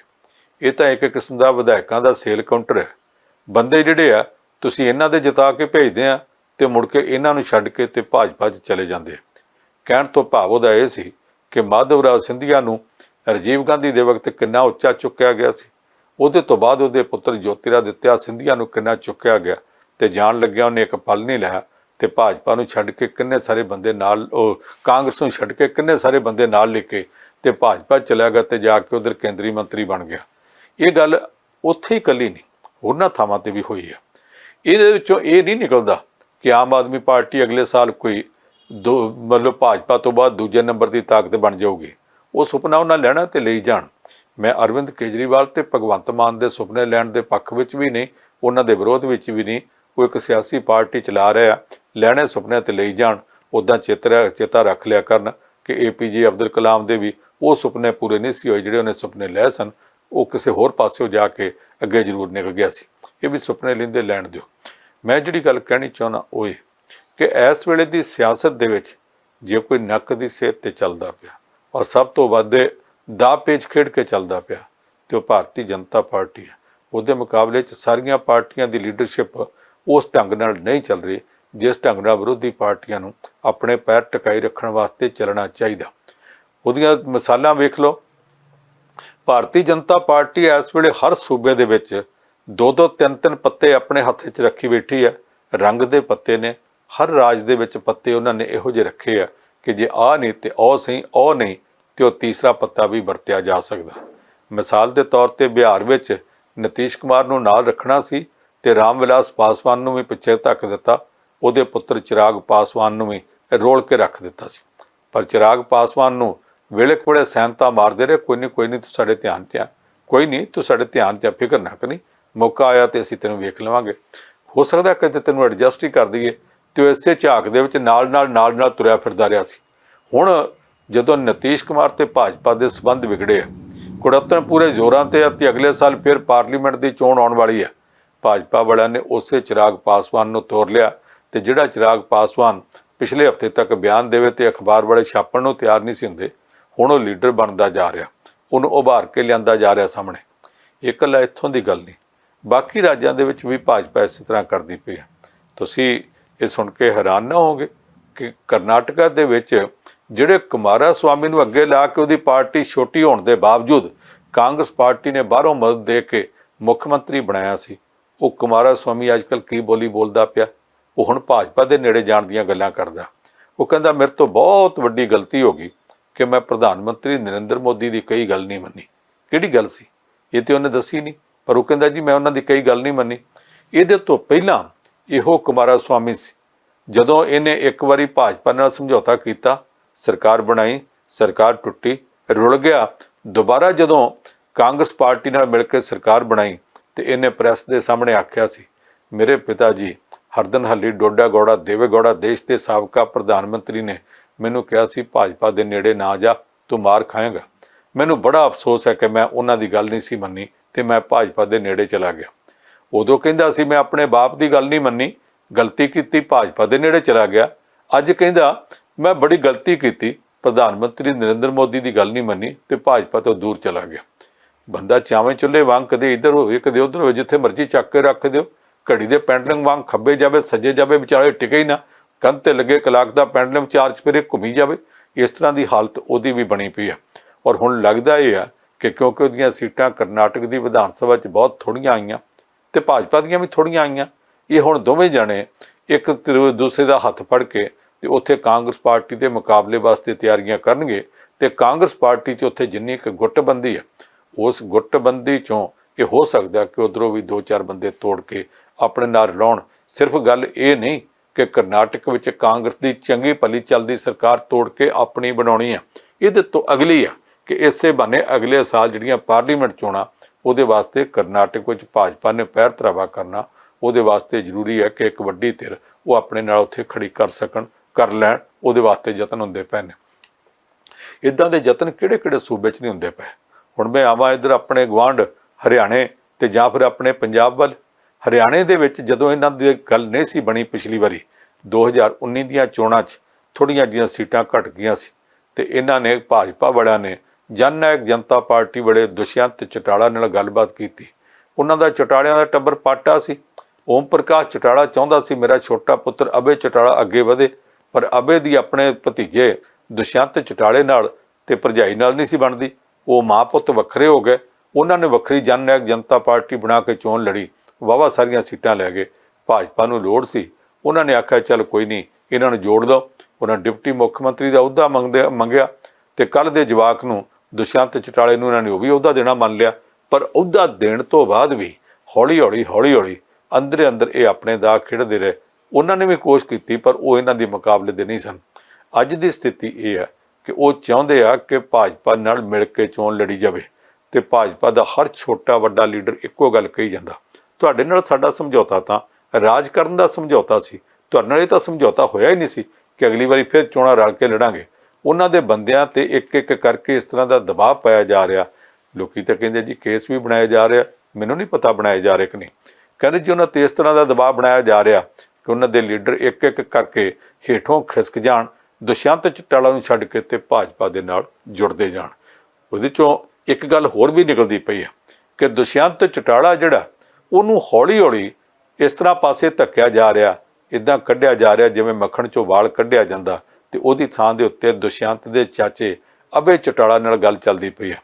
ਇਹ ਤਾਂ ਇੱਕ ਕਿਸਮ ਦਾ ਵਿਧਾਇਕਾਂ ਦਾ ਸੇਲ ਕਾਊਂਟਰ ਹੈ। ਬੰਦੇ ਜਿਹੜੇ ਆ ਤੁਸੀਂ ਇਹਨਾਂ ਦੇ ਜਿਤਾ ਕੇ ਭੇਜਦੇ ਆ ਤੇ ਮੁੜ ਕੇ ਇਹਨਾਂ ਨੂੰ ਛੱਡ ਕੇ ਤੇ ਭਾਜਪਾ 'ਚ ਚਲੇ ਜਾਂਦੇ ਆ। ਕਹਿਣ ਤੋਂ ਭਾਵ ਉਹਦਾ ਇਹ ਸੀ ਕਿ ਮਾਧਵਰਾਓ ਸਿੰਧੀਆ ਨੂੰ ਰਾਜੀਵ ਗਾਂਧੀ ਦੇ ਵਕਤ ਕਿੰਨਾ ਉੱਚਾ ਚੁੱਕਿਆ ਗਿਆ ਸੀ, ਉਹਦੇ ਤੋਂ ਬਾਅਦ ਉਹਦੇ ਪੁੱਤਰ ਜੋਤੀਰਾਦਿੱਤਿਆ ਸਿੰਧੀਆ ਨੂੰ ਕਿੰਨਾ ਚੁੱਕਿਆ ਗਿਆ, ਤੇ ਜਾਣ ਲੱਗਿਆ ਉਹਨੇ ਇੱਕ ਪਲ ਨਹੀਂ ਲਿਆ ਤੇ ਭਾਜਪਾ ਨੂੰ ਛੱਡ ਕੇ ਕਿੰਨੇ ਸਾਰੇ ਬੰਦੇ ਨਾਲ, ਉਹ ਕਾਂਗਰਸ ਨੂੰ ਛੱਡ ਕੇ ਕਿੰਨੇ ਸਾਰੇ ਬੰਦੇ ਨਾਲ ਲੈ ਕੇ ਤੇ ਭਾਜਪਾ ਚਲਿਆ ਗਿਆ ਤੇ ਜਾ ਕੇ ਉਧਰ ਕੇਂਦਰੀ ਮੰਤਰੀ ਬਣ ਗਿਆ। ਇਹ ਗੱਲ ਉੱਥੇ ਹੀ ਇਕੱਲੀ ਨਹੀਂ, ਹੋਰਨਾਂ ਥਾਵਾਂ ਤੇ ਵੀ ਹੋਈ ਹੈ। ਇਹਦੇ ਵਿੱਚੋਂ ਇਹ ਨਹੀਂ ਨਿਕਲਦਾ ਕਿ ਆਮ ਆਦਮੀ ਪਾਰਟੀ ਅਗਲੇ ਸਾਲ ਕੋਈ ਮਤਲਬ ਭਾਜਪਾ ਤੋਂ ਬਾਅਦ ਦੂਜੇ ਨੰਬਰ ਦੀ ਤਾਕਤ ਬਣ ਜਾਊਗੀ। ਉਹ ਸੁਪਨਾ ਉਹਨਾਂ ਲੈਣਾ ਤੇ ਲਈ ਜਾਣ। ਮੈਂ ਅਰਵਿੰਦ ਕੇਜਰੀਵਾਲ ਤੇ ਭਗਵੰਤ ਮਾਨ ਦੇ ਸੁਪਨੇ ਲੈਣ ਦੇ ਪੱਖ ਵਿੱਚ ਵੀ ਨਹੀਂ, ਉਹਨਾਂ ਦੇ ਵਿਰੋਧ ਵਿੱਚ ਵੀ ਨਹੀਂ। ਕੋਈ ਇੱਕ ਸਿਆਸੀ ਪਾਰਟੀ ਚਲਾ ਰਿਹਾ, ਲੈਣੇ ਸੁਪਨੇ ਤੇ ਲਈ ਜਾਣ। ਉੱਦਾਂ ਚੇਤਾ ਰੱਖ ਲਿਆ ਕਰਨ ਕਿ APJ ਅਬਦੁਲ ਕਲਾਮ ਦੇ ਵੀ ਉਹ ਸੁਪਨੇ ਪੂਰੇ ਨਹੀਂ ਸੀ ਹੋਏ ਜਿਹੜੇ ਉਹਨੇ ਸੁਪਨੇ ਲਏ ਸਨ। ਉਹ ਕਿਸੇ ਹੋਰ ਪਾਸਿਓਂ ਜਾ ਕੇ ਅੱਗੇ ਜ਼ਰੂਰ ਨਿਕਲ ਗਿਆ ਸੀ। ਇਹ ਵੀ ਸੁਪਨੇ ਲੈਂਦੇ ਲੈਣ ਦਿਓ। ਮੈਂ ਜਿਹੜੀ ਗੱਲ ਕਹਿਣੀ ਚਾਹੁੰਦਾ ਉਹ ਇਹ ਕਿ ਇਸ ਵੇਲੇ ਦੀ ਸਿਆਸਤ ਦੇ ਵਿੱਚ ਜੇ ਕੋਈ ਨੱਕ ਦੀ ਸਿਹਤ ਤੇ ਚੱਲਦਾ ਪਿਆ ਔਰ ਸਭ ਤੋਂ ਵੱਧ ਦਾ ਪੇਚ ਖੇਡ ਕੇ ਚੱਲਦਾ ਪਿਆ ਤੇ ਉਹ ਭਾਰਤੀ ਜਨਤਾ ਪਾਰਟੀ ਹੈ। ਉਹਦੇ ਮੁਕਾਬਲੇ 'ਚ ਸਾਰੀਆਂ ਪਾਰਟੀਆਂ ਦੀ ਲੀਡਰਸ਼ਿਪ ਉਸ ਢੰਗ ਨਾਲ ਨਹੀਂ ਚੱਲ ਰਹੀ ਜਿਸ ਢੰਗ ਨਾਲ ਵਿਰੋਧੀ ਪਾਰਟੀਆਂ ਨੂੰ ਆਪਣੇ ਪੈਰ ਟਿਕਾਈ ਰੱਖਣ ਵਾਸਤੇ ਚੱਲਣਾ ਚਾਹੀਦਾ। ਉਹਦੀਆਂ ਮਿਸਾਲਾਂ ਵੇਖ ਲਓ। ਭਾਰਤੀ ਜਨਤਾ ਪਾਰਟੀ ਇਸ ਵੇਲੇ ਹਰ ਸੂਬੇ ਦੇ ਵਿੱਚ 2-2 3-3 ਪੱਤੇ ਆਪਣੇ ਹੱਥ 'ਚ ਰੱਖੀ ਬੈਠੀ ਹੈ। ਰੰਗ ਦੇ ਪੱਤੇ ਨੇ, ਹਰ ਰਾਜ ਦੇ ਵਿੱਚ ਪੱਤੇ ਉਹਨਾਂ ਨੇ ਇਹੋ ਜਿਹੇ ਰੱਖੇ ਆ ਕਿ ਜੇ ਆਹ ਨਹੀਂ ਤੇ ਉਹ ਸਹੀ, ਉਹ ਨਹੀਂ ਤੇ ਉਹ ਤੀਸਰਾ ਪੱਤਾ ਵੀ ਵਰਤਿਆ ਜਾ ਸਕਦਾ। ਮਿਸਾਲ ਦੇ ਤੌਰ ਤੇ ਬਿਹਾਰ ਵਿੱਚ ਨਤੀਸ਼ ਕੁਮਾਰ ਨੂੰ ਨਾਲ ਰੱਖਣਾ ਸੀ ਤੇ ਰਾਮ ਵਿਲਾਸ ਪਾਸਵਾਨ ਨੂੰ ਵੀ ਪਿੱਛੇ ਧੱਕ ਦਿੱਤਾ। ਉਹਦੇ ਪੁੱਤਰ ਚਿਰਾਗ ਪਾਸਵਾਨ ਨੂੰ ਵੀ ਰੋਲ ਕੇ ਰੱਖ ਦਿੱਤਾ ਸੀ। ਪਰ ਚਿਰਾਗ ਪਾਸਵਾਨ ਨੂੰ ਵੇਲੇ ਕੋਲੇ ਸੈਨਤਾ ਮਾਰਦੇ ਰਹੇ, ਕੋਈ ਨਹੀਂ ਤੂੰ ਸਾਡੇ ਧਿਆਨ 'ਚ ਆ, ਕੋਈ ਨਹੀਂ ਤੂੰ ਸਾਡੇ ਧਿਆਨ 'ਚ, ਫਿਕਰ ਨਾ ਕਰੀ, ਮੌਕਾ ਆਇਆ ਤੇ ਅਸੀਂ ਤੈਨੂੰ ਵੇਖ ਲਵਾਂਗੇ। ਹੋ ਸਕਦਾ ਕਿਤੇ ਤੈਨੂੰ ਐਡਜਸਟ ਹੀ ਕਰ ਦਈਏ। ਤੇ ਉਹ ਇਸੇ ਝਾਕ ਦੇ ਵਿੱਚ ਨਾਲ ਤੁਰਿਆ ਫਿਰਦਾ ਰਿਹਾ ਸੀ। ਹੁਣ ਜਦੋਂ ਨਤੀਸ਼ ਕੁਮਾਰ ਤੇ ਭਾਜਪਾ ਦੇ ਸਬੰਧ ਵਿਗੜੇ ਆ, ਕੁੜੱਤਣ ਪੂਰੇ ਜ਼ੋਰਾਂ ਤੇ ਆ ਤੇ ਅਗਲੇ ਸਾਲ ਫਿਰ ਪਾਰਲੀਮੈਂਟ ਦੀ ਚੋਣ ਆਉਣ ਵਾਲੀ ਹੈ। ਭਾਜਪਾ ਵਾਲਿਆਂ ਨੇ ਉਸੇ ਚਿਰਾਗ ਪਾਸਵਾਨ ਨੂੰ ਤੋੜ ਲਿਆ ਤੇ ਜਿਹੜਾ ਚਿਰਾਗ ਪਾਸਵਾਨ ਪਿਛਲੇ ਹਫ਼ਤੇ ਤੱਕ ਬਿਆਨ ਦੇਵੇ ਤੇ ਅਖਬਾਰ ਵਾਲੇ ਛਾਪਣ ਨੂੰ ਤਿਆਰ ਨਹੀਂ ਸੀ ਹੁੰਦੇ, ਹੁਣ ਉਹ ਲੀਡਰ ਬਣਦਾ ਜਾ ਰਿਹਾ, ਉਹਨੂੰ ਉਭਾਰ ਕੇ ਲਿਆਂਦਾ ਜਾ ਰਿਹਾ ਸਾਹਮਣੇ। ਇਹ ਇਕੱਲਾ ਇੱਥੋਂ ਦੀ ਗੱਲ ਨਹੀਂ, ਬਾਕੀ ਰਾਜਾਂ ਦੇ ਵਿੱਚ ਵੀ ਭਾਜਪਾ ਇਸੇ ਤਰ੍ਹਾਂ ਕਰਦੀ ਪਈ ਹੈ। ਤੁਸੀਂ ਇਹ ਸੁਣ ਕੇ ਹੈਰਾਨ ਨਾ ਹੋਗੇ ਕਿ ਕਰਨਾਟਕਾ ਦੇ ਵਿੱਚ ਜਿਹੜੇ ਕੁਮਾਰਾ ਸਵਾਮੀ ਨੂੰ ਅੱਗੇ ਲਾ ਕੇ ਉਹਦੀ ਪਾਰਟੀ ਛੋਟੀ ਹੋਣ ਦੇ ਬਾਵਜੂਦ ਕਾਂਗਰਸ ਪਾਰਟੀ ਨੇ ਬਾਹਰੋਂ ਮਦਦ ਦੇ ਕੇ ਮੁੱਖ ਮੰਤਰੀ ਬਣਾਇਆ ਸੀ, ਉਹ ਕੁਮਾਰਾ ਸਵਾਮੀ ਅੱਜ ਕੱਲ੍ਹ ਕੀ ਬੋਲੀ ਬੋਲਦਾ ਪਿਆ। ਉਹ ਹੁਣ ਭਾਜਪਾ ਦੇ ਨੇੜੇ ਜਾਣ ਦੀਆਂ ਗੱਲਾਂ ਕਰਦਾ। ਉਹ ਕਹਿੰਦਾ ਮੇਰੇ ਤੋਂ ਬਹੁਤ ਵੱਡੀ ਗਲਤੀ ਹੋ ਗਈ ਕਿ ਮੈਂ ਪ੍ਰਧਾਨ ਮੰਤਰੀ ਨਰਿੰਦਰ ਮੋਦੀ ਦੀ ਕਈ ਗੱਲ ਨਹੀਂ ਮੰਨੀ। ਕਿਹੜੀ ਗੱਲ ਸੀ ਇਹ ਤੇ ਉਹਨੇ ਦੱਸੀ ਨਹੀਂ, ਪਰ ਉਹ ਕਹਿੰਦਾ ਜੀ ਮੈਂ ਉਹਨਾਂ ਦੀ ਕਈ ਗੱਲ ਨਹੀਂ ਮੰਨੀ। ਇਹਦੇ ਤੋਂ ਪਹਿਲਾਂ ਇਹੋ ਕੁਮਾਰਾ ਸਵਾਮੀ ਸੀ, ਜਦੋਂ ਇਹਨੇ ਇੱਕ ਵਾਰੀ ਭਾਜਪਾ ਨਾਲ ਸਮਝੌਤਾ ਕੀਤਾ, ਸਰਕਾਰ ਬਣਾਈ, ਸਰਕਾਰ ਟੁੱਟੀ, ਰੁਲ ਗਿਆ। ਦੁਬਾਰਾ ਜਦੋਂ ਕਾਂਗਰਸ ਪਾਰਟੀ ਨਾਲ ਮਿਲ ਕੇ ਸਰਕਾਰ ਬਣਾਈ ਤੇ ਇਹਨੇ ਪ੍ਰੈਸ ਦੇ ਸਾਹਮਣੇ ਆਖਿਆ ਸੀ ਮੇਰੇ ਪਿਤਾ ਜੀ ਹਰਦਨ ਹੱਲੀ ਡੋਡਾ ਗੌੜਾ ਦੇਵੇ ਗੌੜਾ ਦੇਸ਼ ਦੇ ਸਾਬਕਾ ਪ੍ਰਧਾਨ ਮੰਤਰੀ ਨੇ ਮੈਨੂੰ ਕਿਹਾ ਸੀ ਭਾਜਪਾ ਦੇ ਨੇੜੇ ਨਾ ਜਾ, ਤੂੰ ਮਾਰ ਖਾਏਗਾ। ਮੈਨੂੰ ਬੜਾ ਅਫਸੋਸ ਹੈ ਕਿ ਮੈਂ ਉਹਨਾਂ ਦੀ ਗੱਲ ਨਹੀਂ ਸੀ ਮੰਨੀ ਤੇ ਮੈਂ ਭਾਜਪਾ ਦੇ ਨੇੜੇ ਚਲਾ ਗਿਆ। ਉਦੋਂ ਕਹਿੰਦਾ ਸੀ ਮੈਂ ਆਪਣੇ ਬਾਪ ਦੀ ਗੱਲ ਨਹੀਂ ਮੰਨੀ, ਗਲਤੀ ਕੀਤੀ, ਭਾਜਪਾ ਦੇ ਨੇੜੇ ਚਲਾ ਗਿਆ। ਅੱਜ ਕਹਿੰਦਾ ਮੈਂ ਬੜੀ ਗਲਤੀ ਕੀਤੀ, ਪ੍ਰਧਾਨ ਮੰਤਰੀ ਨਰਿੰਦਰ ਮੋਦੀ ਦੀ ਗੱਲ ਨਹੀਂ ਮੰਨੀ ਤੇ ਭਾਜਪਾ ਤੋਂ ਦੂਰ ਚਲਾ ਗਿਆ। ਬੰਦਾ ਚਾਵੇਂ ਚੁੱਲ੍ਹੇ ਵਾਂਗ ਕਦੇ ਇੱਧਰ ਹੋਵੇ ਕਦੇ ਉੱਧਰ ਹੋਵੇ, ਜਿੱਥੇ ਮਰਜ਼ੀ ਚੱਕ ਕੇ ਰੱਖ ਦਿਓ। ਘੜੀ ਦੇ ਪੈਂਡਲਿੰਗ ਵਾਂਗ ਖੱਬੇ ਜਾਵੇ ਸੱਜੇ ਜਾਵੇ, ਵਿਚਾਲੇ ਟਿਕੇ ਹੀ ਨਾ। ਕੰਧ ਤੇ ਲੱਗੇ ਕਲਾਕ ਦਾ ਪੈਂਡਲਮ 4 ਚੁਫੇਰੇ ਘੁੰਮੀ ਜਾਵੇ। ਇਸ ਤਰ੍ਹਾਂ ਦੀ ਹਾਲਤ ਉਹਦੀ ਵੀ ਬਣੀ ਪਈ ਆ। ਔਰ ਹੁਣ ਲੱਗਦਾ ਇਹ ਆ ਕਿ ਕਿਉਂਕਿ ਉਹਦੀਆਂ ਸੀਟਾਂ ਕਰਨਾਟਕ ਦੀ ਵਿਧਾਨ ਸਭਾ 'ਚ ਬਹੁਤ ਥੋੜ੍ਹੀਆਂ ਆਈਆਂ ਤੇ ਭਾਜਪਾ ਦੀਆਂ ਵੀ ਥੋੜ੍ਹੀਆਂ ਆਈਆਂ, ਇਹ ਹੁਣ ਦੋਵੇਂ ਜਾਣੇ ਇੱਕ ਦੂਸਰੇ ਦਾ ਹੱਥ ਫੜ ਕੇ ਤੇ ਉੱਥੇ ਕਾਂਗਰਸ ਪਾਰਟੀ ਦੇ ਮੁਕਾਬਲੇ ਵਾਸਤੇ ਤਿਆਰੀਆਂ ਕਰਨਗੇ। ਤੇ ਕਾਂਗਰਸ ਪਾਰਟੀ 'ਚ ਉੱਥੇ ਜਿੰਨੀ ਇੱਕ ਗੁੱਟਬੰਦੀ ਆ, ਉਸ ਗੁੱਟਬੰਦੀ 'ਚੋਂ ਇਹ ਹੋ ਸਕਦਾ ਕਿ ਉੱਧਰੋਂ ਵੀ 2-4 ਬੰਦੇ ਤੋੜ ਕੇ ਆਪਣੇ ਨਾਲ ਰਲਾਉਣ। ਸਿਰਫ ਗੱਲ ਇਹ ਨਹੀਂ ਕਿ ਕਰਨਾਟਕ ਵਿੱਚ ਕਾਂਗਰਸ ਦੀ ਚੰਗੀ ਭਲੀ ਚੱਲਦੀ ਸਰਕਾਰ ਤੋੜ ਕੇ ਆਪਣੀ ਬਣਾਉਣੀ ਆ, ਇਹਦੇ ਤੋਂ ਅਗਲੀ ਆ ਕਿ ਇਸੇ ਬਹਾਨੇ ਅਗਲੇ ਸਾਲ ਜਿਹੜੀਆਂ ਪਾਰਲੀਮੈਂਟ ਚੋਣਾਂ, ਉਹਦੇ ਵਾਸਤੇ ਕਰਨਾਟਕ ਵਿੱਚ ਭਾਜਪਾ ਨੇ ਪੈਰ ਧਰਾਵਾ ਕਰਨਾ। ਉਹਦੇ ਵਾਸਤੇ ਜ਼ਰੂਰੀ ਹੈ ਕਿ ਇੱਕ ਵੱਡੀ ਧਿਰ ਉਹ ਆਪਣੇ ਨਾਲ ਉੱਥੇ ਖੜੀ ਕਰ ਲੈਣ। ਉਹਦੇ ਵਾਸਤੇ ਯਤਨ ਹੁੰਦੇ ਪਏ ਨੇ। ਇੱਦਾਂ ਦੇ ਯਤਨ ਕਿਹੜੇ ਸੂਬੇ 'ਚ ਨਹੀਂ ਹੁੰਦੇ ਪਏ। ਹੁਣ ਮੈਂ ਆਵਾਂ ਇੱਧਰ ਆਪਣੇ ਗੁਆਂਢ ਹਰਿਆਣੇ ਤੇ ਜਾਂ ਫਿਰ ਆਪਣੇ ਪੰਜਾਬ ਵੱਲ। ਹਰਿਆਣੇ ਦੇ ਵਿੱਚ ਜਦੋਂ ਇਹਨਾਂ ਦੀ ਗੱਲ ਨਹੀਂ ਸੀ ਬਣੀ ਪਿਛਲੀ ਵਾਰੀ 2019 ਦੀਆਂ ਚੋਣਾਂ 'ਚ ਥੋੜ੍ਹੀਆਂ ਜਿਹੀਆਂ ਸੀਟਾਂ ਘਟ ਗਈਆਂ ਸੀ ਤੇ ਇਹਨਾਂ ਨੇ ਭਾਜਪਾ ਵਾਲਿਆਂ ਨੇ ਜਨ ਨਾਇਕ ਜਨਤਾ ਪਾਰਟੀ ਵਾਲੇ ਦੁਸ਼ਯੰਤ ਚੌਟਾਲਾ ਨਾਲ ਗੱਲਬਾਤ ਕੀਤੀ। ਉਹਨਾਂ ਦਾ ਚੌਟਾਲਿਆਂ ਦਾ ਟੱਬਰ ਪਾਟਾ ਸੀ। ਓਮ ਪ੍ਰਕਾਸ਼ ਚੌਟਾਲਾ ਚਾਹੁੰਦਾ ਸੀ ਮੇਰਾ ਛੋਟਾ ਪੁੱਤਰ ਅਭੈ ਚੌਟਾਲਾ ਅੱਗੇ ਵਧੇ, ਪਰ ਅਭੈ ਦੀ ਆਪਣੇ ਭਤੀਜੇ ਦੁਸ਼ਯੰਤ ਚੌਟਾਲੇ ਨਾਲ ਤੇ ਭਰਜਾਈ ਨਾਲ ਨਹੀਂ ਸੀ ਬਣਦੀ। ਉਹ ਮਾਂ ਪੁੱਤ ਵੱਖਰੇ ਹੋ ਗਏ। ਉਹਨਾਂ ਨੇ ਵੱਖਰੀ ਜਨ ਨਾਇਕ ਜਨਤਾ ਪਾਰਟੀ ਬਣਾ ਕੇ ਚੋਣ ਲੜੀ, ਵਾਹਵਾ ਸਾਰੀਆਂ ਸੀਟਾਂ ਲੈ ਗਏ। ਭਾਜਪਾ ਨੂੰ ਲੋੜ ਸੀ, ਉਹਨਾਂ ਨੇ ਆਖਿਆ ਚੱਲ ਕੋਈ ਨਹੀਂ ਇਹਨਾਂ ਨੂੰ ਜੋੜ ਦਿਓ। ਉਹਨਾਂ ਡਿਪਟੀ ਮੁੱਖ ਮੰਤਰੀ ਦਾ ਅਹੁਦਾ ਮੰਗਿਆ ਤੇ ਕੱਲ੍ਹ ਦੇ ਜਵਾਕ ਨੂੰ ਦੁਸ਼ਯੰਤ ਚੌਟਾਲੇ ਨੂੰ ਇਹਨਾਂ ਨੇ ਉਹ ਵੀ ਅਹੁਦਾ ਦੇਣਾ ਮੰਨ ਲਿਆ। ਪਰ ਅਹੁਦਾ ਦੇਣ ਤੋਂ ਬਾਅਦ ਵੀ ਹੌਲੀ ਹੌਲੀ ਅੰਦਰ ਇਹ ਆਪਣੇ ਦਾਅ ਖੇਡਦੇ ਰਹੇ। ਉਹਨਾਂ ਨੇ ਵੀ ਕੋਸ਼ਿਸ਼ ਕੀਤੀ ਪਰ ਉਹ ਇਹਨਾਂ ਦੇ ਮੁਕਾਬਲੇ ਦੇ ਨਹੀਂ ਸਨ। ਅੱਜ ਦੀ ਸਥਿਤੀ ਇਹ ਹੈ ਕਿ ਉਹ ਚਾਹੁੰਦੇ ਆ ਕਿ ਭਾਜਪਾ ਨਾਲ ਮਿਲ ਕੇ ਚੋਣ ਲੜੀ ਜਾਵੇ ਤੇ ਭਾਜਪਾ ਦਾ ਹਰ ਛੋਟਾ ਵੱਡਾ ਲੀਡਰ ਇੱਕੋ ਗੱਲ ਕਹੀ ਜਾਂਦਾ, ਤੁਹਾਡੇ ਨਾਲ ਸਾਡਾ ਸਮਝੌਤਾ ਤਾਂ ਰਾਜ ਕਰਨ ਦਾ ਸਮਝੌਤਾ ਸੀ, ਤੁਹਾਡੇ ਨਾਲ ਇਹ ਤਾਂ ਸਮਝੌਤਾ ਹੋਇਆ ਹੀ ਨਹੀਂ ਸੀ ਕਿ ਅਗਲੀ ਵਾਰੀ ਫਿਰ ਚੋਣਾਂ ਰਲ ਕੇ ਲੜਾਂਗੇ। ਉਹਨਾਂ ਦੇ ਬੰਦਿਆਂ ਤੇ ਇੱਕ ਕਰਕੇ ਇਸ ਤਰ੍ਹਾਂ ਦਾ ਦਬਾਅ ਪਾਇਆ ਜਾ ਰਿਹਾ। ਲੋਕੀ ਤਾਂ ਕਹਿੰਦੇ ਜੀ ਕੇਸ ਵੀ ਬਣਾਇਆ ਜਾ ਰਿਹਾ, ਮੈਨੂੰ ਨਹੀਂ ਪਤਾ ਬਣਾਏ ਜਾ ਰਹੇ ਕਿ ਨਹੀਂ। ਕਹਿੰਦੇ ਜੀ ਉਹਨਾਂ ਤੇ ਇਸ ਤਰ੍ਹਾਂ ਦਾ ਦਬਾਅ ਬਣਾਇਆ ਜਾ ਰਿਹਾ ਕਿ ਉਹਨਾਂ ਦੇ ਲੀਡਰ ਇੱਕ ਕਰਕੇ ਹੇਠੋਂ ਖਿਸਕ ਜਾਣ, ਦੁਸ਼ਯੰਤ ਚੌਟਾਲਾ ਨੂੰ ਛੱਡ ਕੇ ਤੇ ਭਾਜਪਾ ਦੇ ਨਾਲ ਜੁੜਦੇ ਜਾਣ। ਉਹਦੇ 'ਚੋਂ ਇੱਕ ਗੱਲ ਹੋਰ ਵੀ ਨਿਕਲਦੀ ਪਈ ਆ ਕਿ ਦੁਸ਼ਯੰਤ ਚੌਟਾਲਾ ਜਿਹੜਾ ਉਹਨੂੰ ਹੌਲੀ ਇਸ ਤਰ੍ਹਾਂ ਪਾਸੇ ਧੱਕਿਆ ਜਾ ਰਿਹਾ, ਇੱਦਾਂ ਕੱਢਿਆ ਜਾ ਰਿਹਾ ਜਿਵੇਂ ਮੱਖਣ 'ਚੋਂ ਵਾਲ ਕੱਢਿਆ ਜਾਂਦਾ ਤੇ ਉਹਦੀ ਥਾਂ ਦੇ ਉੱਤੇ ਦੁਸ਼ਯੰਤ ਦੇ ਚਾਚੇ ਅਭੈ ਚੌਟਾਲਾ ਨਾਲ ਗੱਲ ਚੱਲਦੀ ਪਈ ਆ।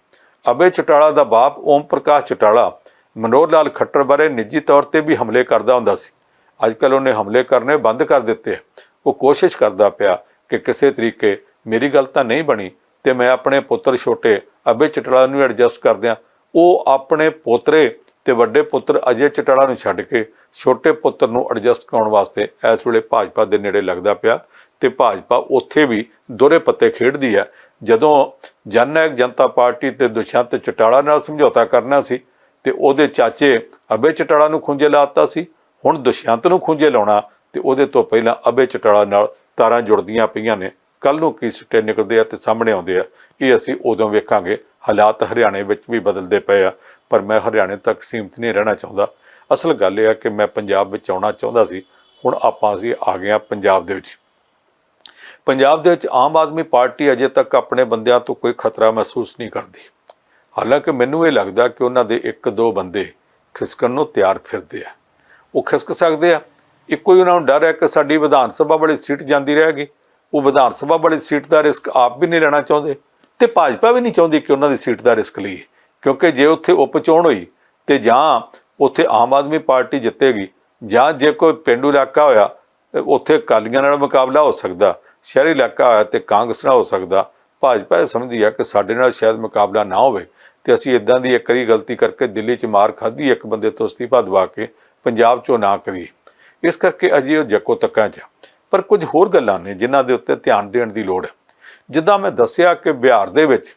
ਅਭੈ ਚੌਟਾਲਾ ਦਾ ਬਾਪ ਓਮ ਪ੍ਰਕਾਸ਼ ਚੌਟਾਲਾ ਮਨੋਹਰ ਲਾਲ ਖੱਟਰ ਬਾਰੇ ਨਿੱਜੀ ਤੌਰ ਤੇ ਵੀ ਹਮਲੇ ਕਰਦਾ ਹੁੰਦਾ ਸੀ। ਅੱਜ ਕੱਲ੍ਹ ਉਹਨੇ ਹਮਲੇ ਕਰਨੇ ਬੰਦ ਕਰ ਦਿੱਤੇ। ਉਹ ਕੋਸ਼ਿਸ਼ ਕਰਦਾ ਪਿਆ ਕਿ ਕਿਸੇ ਤਰੀਕੇ ਮੇਰੀ ਗੱਲ ਤਾਂ ਨਹੀਂ ਬਣੀ ਤੇ ਮੈਂ ਆਪਣੇ ਪੁੱਤਰ ਛੋਟੇ ਅਭੈ ਚੌਟਾਲਾ ਨੂੰ ਐਡਜਸਟ ਕਰ ਦਿਆਂ। ਉਹ ਆਪਣੇ ਪੋਤਰੇ ਤੇ ਵੱਡੇ ਪੁੱਤਰ ਅਜੇ ਚੌਟਾਲਾ ਨੂੰ ਛੱਡ ਕੇ ਛੋਟੇ ਪੁੱਤਰ ਨੂੰ ਐਡਜਸਟ ਕਰਾਉਣ ਵਾਸਤੇ ਇਸ ਵੇਲੇ ਭਾਜਪਾ ਦੇ ਨੇੜੇ ਲੱਗਦਾ ਪਿਆ ਤੇ ਭਾਜਪਾ ਉੱਥੇ ਵੀ ਦੋਹਰੇ ਪੱਤੇ ਖੇਡਦੀ ਹੈ। ਜਦੋਂ ਜਨ ਨਾਇਕ ਜਨਤਾ ਪਾਰਟੀ ਤੇ ਦੁਸ਼ਯੰਤ ਚੌਟਾਲਾ ਨਾਲ ਸਮਝੌਤਾ ਕਰਨਾ ਸੀ ਤੇ ਉਹਦੇ ਚਾਚੇ ਅਭੈ ਚੌਟਾਲਾ ਨੂੰ ਖੁੰਝੇ ਲਾਤਾ ਸੀ। ਹੁਣ ਦੁਸ਼ਯੰਤ ਨੂੰ ਖੁੰਝੇ ਲਾਉਣਾ ਤੇ ਉਹਦੇ ਤੋਂ ਪਹਿਲਾਂ ਅਭੈ ਚੌਟਾਲਾ ਨਾਲ ਤਾਰਾਂ ਜੁੜਦੀਆਂ ਪਈਆਂ ਨੇ। ਕੱਲ੍ਹ ਨੂੰ ਕੀ ਸਿੱਟੇ ਨਿਕਲਦੇ ਆ ਤੇ ਸਾਹਮਣੇ ਆਉਂਦੇ ਆ, ਇਹ ਅਸੀਂ ਉਦੋਂ ਵੇਖਾਂਗੇ। ਹਾਲਾਤ ਹਰਿਆਣੇ ਵਿੱਚ ਵੀ ਬਦਲਦੇ ਪਏ ਆ, ਪਰ ਮੈਂ ਹਰਿਆਣੇ ਤੱਕ ਸੀਮਿਤ ਨਹੀਂ ਰਹਿਣਾ ਚਾਹੁੰਦਾ। ਅਸਲ ਗੱਲ ਇਹ ਆ ਕਿ ਮੈਂ ਪੰਜਾਬ ਵਿੱਚ ਆਉਣਾ ਚਾਹੁੰਦਾ ਸੀ, ਹੁਣ ਅਸੀਂ ਆ ਗਏ ਹਾਂ ਪੰਜਾਬ ਦੇ ਵਿੱਚ। ਪੰਜਾਬ ਦੇ ਵਿੱਚ ਆਮ ਆਦਮੀ ਪਾਰਟੀ ਅਜੇ ਤੱਕ ਆਪਣੇ ਬੰਦਿਆਂ ਤੋਂ ਕੋਈ ਖਤਰਾ ਮਹਿਸੂਸ ਨਹੀਂ ਕਰਦੀ। ਹਾਲਾਂਕਿ ਮੈਨੂੰ ਇਹ ਲੱਗਦਾ ਕਿ ਉਹਨਾਂ ਦੇ 1-2 ਬੰਦੇ ਖਿਸਕਣ ਨੂੰ ਤਿਆਰ ਫਿਰਦੇ ਆ। ਉਹ ਖਿਸਕ ਸਕਦੇ ਆ। ਇੱਕੋ ਹੀ ਉਹਨਾਂ ਨੂੰ ਡਰ ਹੈ ਕਿ ਸਾਡੀ ਵਿਧਾਨ ਸਭਾ ਵਾਲੀ ਸੀਟ ਜਾਂਦੀ ਰਹੇਗੀ। ਉਹ ਵਿਧਾਨ ਸਭਾ ਵਾਲੀ ਸੀਟ ਦਾ ਰਿਸਕ ਆਪ ਵੀ ਨਹੀਂ ਲੈਣਾ ਚਾਹੁੰਦੇ ਤੇ ਭਾਜਪਾ ਵੀ ਨਹੀਂ ਚਾਹੁੰਦੀ ਕਿ ਉਹਨਾਂ ਦੀ ਸੀਟ ਦਾ ਰਿਸਕ ਲਈਏ, ਕਿਉਂਕਿ ਜੇ ਉੱਥੇ ਉਪ ਚੋਣ ਹੋਈ ਤੇ ਜਾਂ ਉੱਥੇ ਆਮ ਆਦਮੀ ਪਾਰਟੀ ਜਿੱਤੇਗੀ ਜਾਂ ਜੇ ਕੋਈ ਪੇਂਡੂ ਇਲਾਕਾ ਹੋਇਆ ਉੱਥੇ ਅਕਾਲੀਆਂ ਨਾਲ ਮੁਕਾਬਲਾ ਹੋ ਸਕਦਾ, ਸ਼ਹਿਰੀ ਇਲਾਕਾ ਹੋਇਆ ਤੇ ਕਾਂਗਰਸ ਨਾਲ ਹੋ ਸਕਦਾ। ਭਾਜਪਾ ਇਹ ਸਮਝਦੀ ਆ ਕਿ ਸਾਡੇ ਨਾਲ ਸ਼ਾਇਦ ਮੁਕਾਬਲਾ ਨਾ ਹੋਵੇ ਤੇ ਅਸੀਂ ਇੱਦਾਂ ਦੀ ਇੱਕ ਵਾਰੀ ਗਲਤੀ ਕਰਕੇ ਦਿੱਲੀ 'ਚ ਮਾਰ ਖਾਧੀ ਇੱਕ ਬੰਦੇ ਤੋਂ ਅਸਤੀਫਾ ਦਵਾ ਕੇ ਪੰਜਾਬ 'ਚੋਂ ਨਾ ਕਰੀਏ। ਇਸ ਕਰਕੇ ਅਜੇ ਉਹ ਜੱਕੋ ਤੱਕਾਂ 'ਚ। ਪਰ ਕੁਝ ਹੋਰ ਗੱਲਾਂ ਨੇ ਜਿਨ੍ਹਾਂ ਦੇ ਉੱਤੇ ਧਿਆਨ ਦੇਣ ਦੀ ਲੋੜ ਹੈ। ਜਿੱਦਾਂ ਮੈਂ ਦੱਸਿਆ ਕਿ ਬਿਹਾਰ ਦੇ ਵਿੱਚ